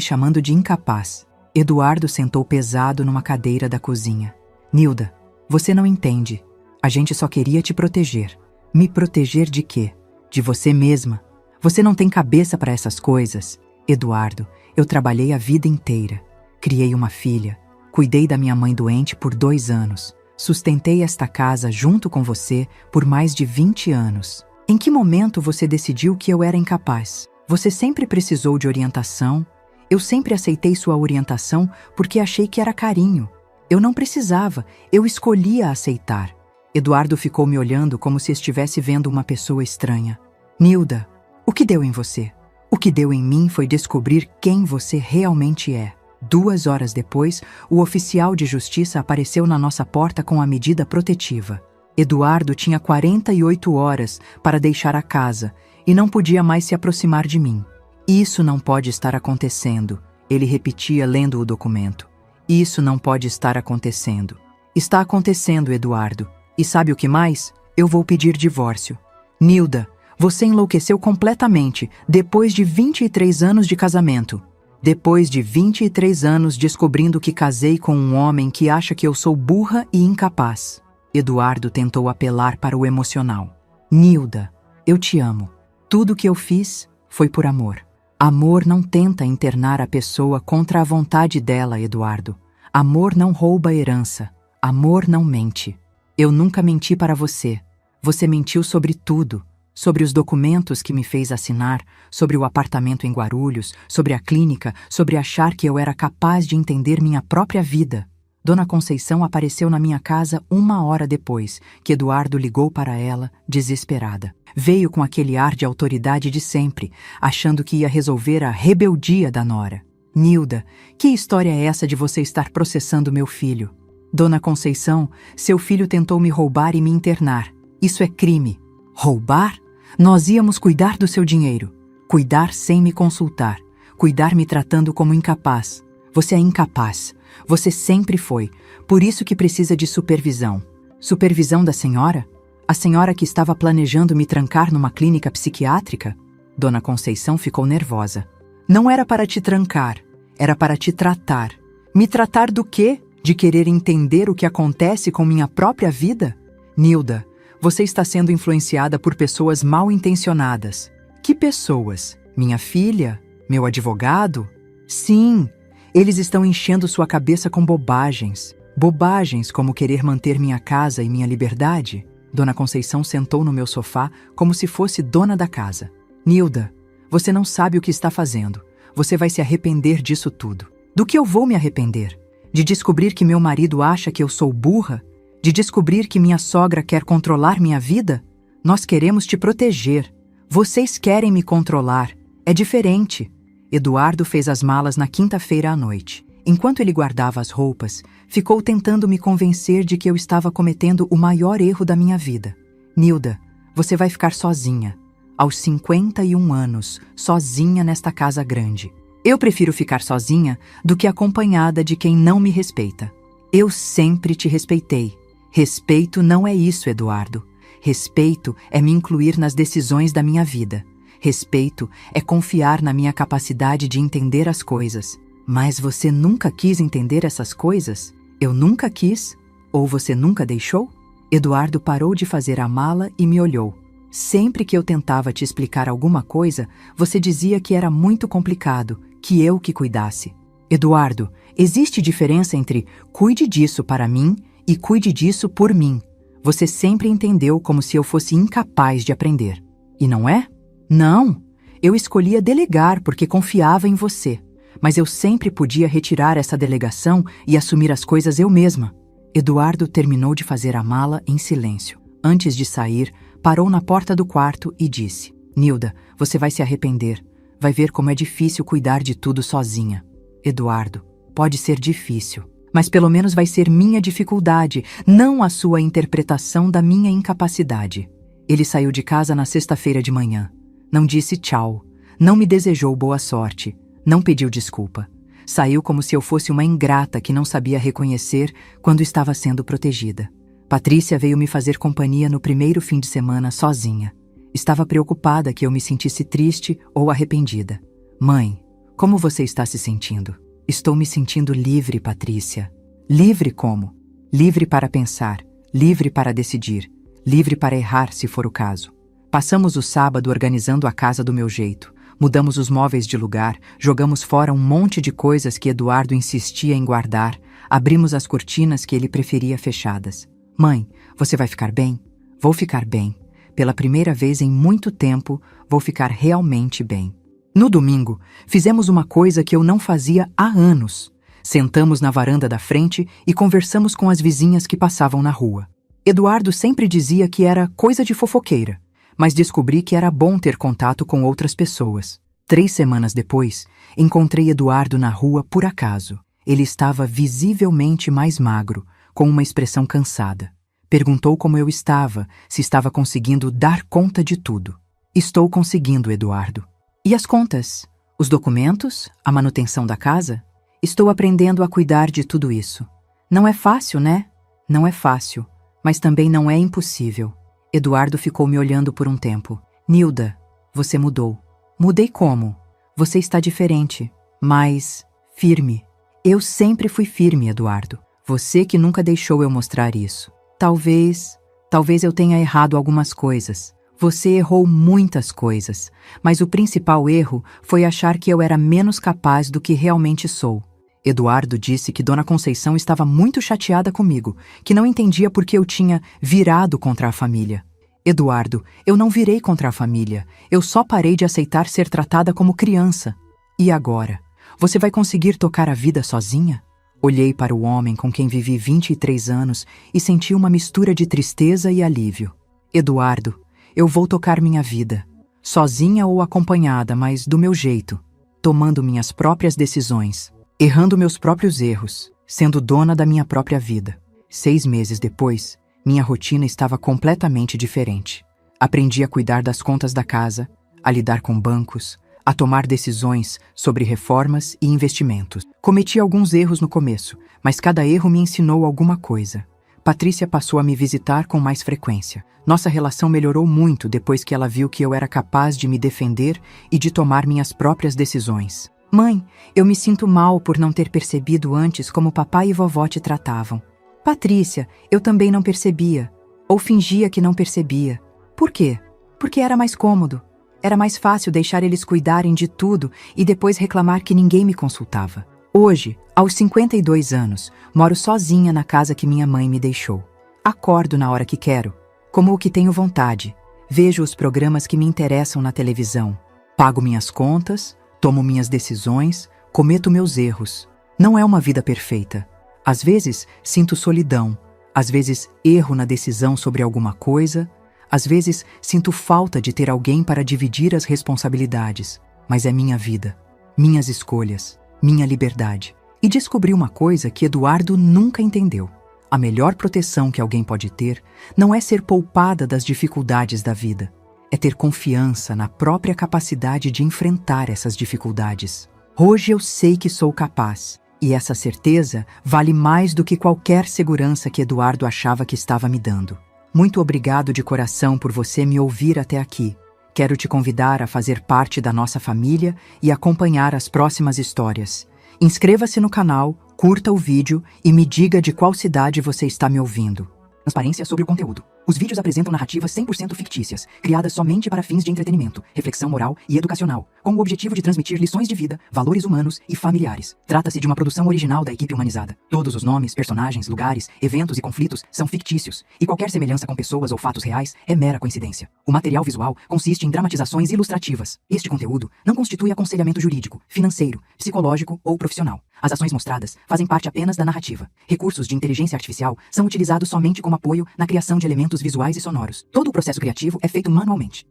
chamando de incapaz. Eduardo sentou pesado numa cadeira da cozinha. Nilda, você não entende. A gente só queria te proteger. Me proteger de quê? De você mesma. Você não tem cabeça para essas coisas. Eduardo, eu trabalhei a vida inteira. Criei uma filha. Cuidei da minha mãe doente por 2 anos. Sustentei esta casa junto com você por mais de 20 anos. Em que momento você decidiu que eu era incapaz? Você sempre precisou de orientação. Eu sempre aceitei sua orientação porque achei que era carinho. Eu não precisava, eu escolhia aceitar. Eduardo ficou me olhando como se estivesse vendo uma pessoa estranha. Nilda, o que deu em você? O que deu em mim foi descobrir quem você realmente é. 2 horas depois, o oficial de justiça apareceu na nossa porta com a medida protetiva. Eduardo tinha 48 horas para deixar a casa e não podia mais se aproximar de mim. Isso não pode estar acontecendo, ele repetia lendo o documento. Isso não pode estar acontecendo. Está acontecendo, Eduardo. E sabe o que mais? Eu vou pedir divórcio. Nilda, você enlouqueceu completamente depois de 23 anos de casamento. Depois de 23 anos descobrindo que casei com um homem que acha que eu sou burra e incapaz. Eduardo tentou apelar para o emocional. Nilda, eu te amo. Tudo que eu fiz foi por amor. Amor não tenta internar a pessoa contra a vontade dela, Eduardo. Amor não rouba herança. Amor não mente. Eu nunca menti para você. Você mentiu sobre tudo. Sobre os documentos que me fez assinar, sobre o apartamento em Guarulhos, sobre a clínica, sobre achar que eu era capaz de entender minha própria vida. Dona Conceição apareceu na minha casa 1 hora depois que Eduardo ligou para ela, desesperada. Veio com aquele ar de autoridade de sempre, achando que ia resolver a rebeldia da nora. Nilda, que história é essa de você estar processando meu filho? Dona Conceição, seu filho tentou me roubar e me internar. Isso é crime. Roubar? Nós íamos cuidar do seu dinheiro. Cuidar sem me consultar. Cuidar me tratando como incapaz. Você é incapaz. Você sempre foi. Por isso que precisa de supervisão. Supervisão da senhora? A senhora que estava planejando me trancar numa clínica psiquiátrica? Dona Conceição ficou nervosa. Não era para te trancar. Era para te tratar. Me tratar do quê? De querer entender o que acontece com minha própria vida? Nilda, você está sendo influenciada por pessoas mal intencionadas. Que pessoas? Minha filha? Meu advogado? Sim, eles estão enchendo sua cabeça com bobagens. Bobagens como querer manter minha casa e minha liberdade. Dona Conceição sentou no meu sofá como se fosse dona da casa. Nilda, você não sabe o que está fazendo. Você vai se arrepender disso tudo. Do que eu vou me arrepender? De descobrir que meu marido acha que eu sou burra? De descobrir que minha sogra quer controlar minha vida? Nós queremos te proteger. Vocês querem me controlar. É diferente. Eduardo fez as malas na quinta-feira à noite. Enquanto ele guardava as roupas, ficou tentando me convencer de que eu estava cometendo o maior erro da minha vida. Nilda, você vai ficar sozinha. Aos 51 anos, sozinha nesta casa grande. Eu prefiro ficar sozinha do que acompanhada de quem não me respeita. Eu sempre te respeitei. Respeito não é isso, Eduardo. Respeito é me incluir nas decisões da minha vida. Respeito é confiar na minha capacidade de entender as coisas. Mas você nunca quis entender essas coisas? Eu nunca quis? Ou você nunca deixou? Eduardo parou de fazer a mala e me olhou. Sempre que eu tentava te explicar alguma coisa, você dizia que era muito complicado, que eu que cuidasse. Eduardo, existe diferença entre cuide disso para mim e cuide disso por mim. Você sempre entendeu como se eu fosse incapaz de aprender. E não é? Não. Eu escolhia delegar porque confiava em você. Mas eu sempre podia retirar essa delegação e assumir as coisas eu mesma. Eduardo terminou de fazer a mala em silêncio. Antes de sair, parou na porta do quarto e disse: Nilda, você vai se arrepender. Vai ver como é difícil cuidar de tudo sozinha. Eduardo, pode ser difícil. Mas pelo menos vai ser minha dificuldade, não a sua interpretação da minha incapacidade. Ele saiu de casa na sexta-feira de manhã. Não disse tchau, não me desejou boa sorte, não pediu desculpa. Saiu como se eu fosse uma ingrata que não sabia reconhecer quando estava sendo protegida. Patrícia veio me fazer companhia no primeiro fim de semana sozinha. Estava preocupada que eu me sentisse triste ou arrependida. Mãe, como você está se sentindo? Estou me sentindo livre, Patrícia. Livre como? Livre para pensar, livre para decidir, livre para errar se for o caso. Passamos o sábado organizando a casa do meu jeito. Mudamos os móveis de lugar, jogamos fora um monte de coisas que Eduardo insistia em guardar, abrimos as cortinas que ele preferia fechadas. Mãe, você vai ficar bem? Vou ficar bem. Pela primeira vez em muito tempo, vou ficar realmente bem. No domingo, fizemos uma coisa que eu não fazia há anos. Sentamos na varanda da frente e conversamos com as vizinhas que passavam na rua. Eduardo sempre dizia que era coisa de fofoqueira, mas descobri que era bom ter contato com outras pessoas. 3 semanas depois, encontrei Eduardo na rua por acaso. Ele estava visivelmente mais magro, com uma expressão cansada. Perguntou como eu estava, se estava conseguindo dar conta de tudo. Estou conseguindo, Eduardo. E as contas? Os documentos? A manutenção da casa? Estou aprendendo a cuidar de tudo isso. Não é fácil, né? Não é fácil, mas também não é impossível. Eduardo ficou me olhando por um tempo. Nilda, você mudou. Mudei como? Você está diferente, mas firme. Eu sempre fui firme, Eduardo. Você que nunca deixou eu mostrar isso. Talvez eu tenha errado algumas coisas. Você errou muitas coisas, mas o principal erro foi achar que eu era menos capaz do que realmente sou. Eduardo disse que Dona Conceição estava muito chateada comigo, que não entendia por que eu tinha virado contra a família. Eduardo, eu não virei contra a família. Eu só parei de aceitar ser tratada como criança. E agora? Você vai conseguir tocar a vida sozinha? Olhei para o homem com quem vivi 23 anos e senti uma mistura de tristeza e alívio. Eduardo, eu vou tocar minha vida. Sozinha ou acompanhada, mas do meu jeito. Tomando minhas próprias decisões. Errando meus próprios erros. Sendo dona da minha própria vida. 6 meses depois, minha rotina estava completamente diferente. Aprendi a cuidar das contas da casa, a lidar com bancos, a tomar decisões sobre reformas e investimentos. Cometi alguns erros no começo, mas cada erro me ensinou alguma coisa. Patrícia passou a me visitar com mais frequência. Nossa relação melhorou muito depois que ela viu que eu era capaz de me defender e de tomar minhas próprias decisões. Mãe, eu me sinto mal por não ter percebido antes como papai e vovó te tratavam. Patrícia, eu também não percebia, ou fingia que não percebia. Por quê? Porque era mais cômodo. Era mais fácil deixar eles cuidarem de tudo e depois reclamar que ninguém me consultava. Hoje, aos 52 anos, moro sozinha na casa que minha mãe me deixou. Acordo na hora que quero, como o que tenho vontade. Vejo os programas que me interessam na televisão. Pago minhas contas, tomo minhas decisões, cometo meus erros. Não é uma vida perfeita. Às vezes, sinto solidão. Às vezes, erro na decisão sobre alguma coisa. Às vezes, sinto falta de ter alguém para dividir as responsabilidades. Mas é minha vida, minhas escolhas, minha liberdade. E descobri uma coisa que Eduardo nunca entendeu. A melhor proteção que alguém pode ter não é ser poupada das dificuldades da vida. É ter confiança na própria capacidade de enfrentar essas dificuldades. Hoje eu sei que sou capaz. E essa certeza vale mais do que qualquer segurança que Eduardo achava que estava me dando. Muito obrigado de coração por você me ouvir até aqui. Quero te convidar a fazer parte da nossa família e acompanhar as próximas histórias. Inscreva-se no canal, curta o vídeo e me diga de qual cidade você está me ouvindo. Transparência sobre o conteúdo. Os vídeos apresentam narrativas 100% fictícias, criadas somente para fins de entretenimento, reflexão moral e educacional, com o objetivo de transmitir lições de vida, valores humanos e familiares. Trata-se de uma produção original da equipe humanizada. Todos os nomes, personagens, lugares, eventos e conflitos são fictícios, e qualquer semelhança com pessoas ou fatos reais é mera coincidência. O material visual consiste em dramatizações ilustrativas. Este conteúdo não constitui aconselhamento jurídico, financeiro, psicológico ou profissional. As ações mostradas fazem parte apenas da narrativa. Recursos de inteligência artificial são utilizados somente como apoio na criação de elementos visuais e sonoros. Todo o processo criativo é feito manualmente.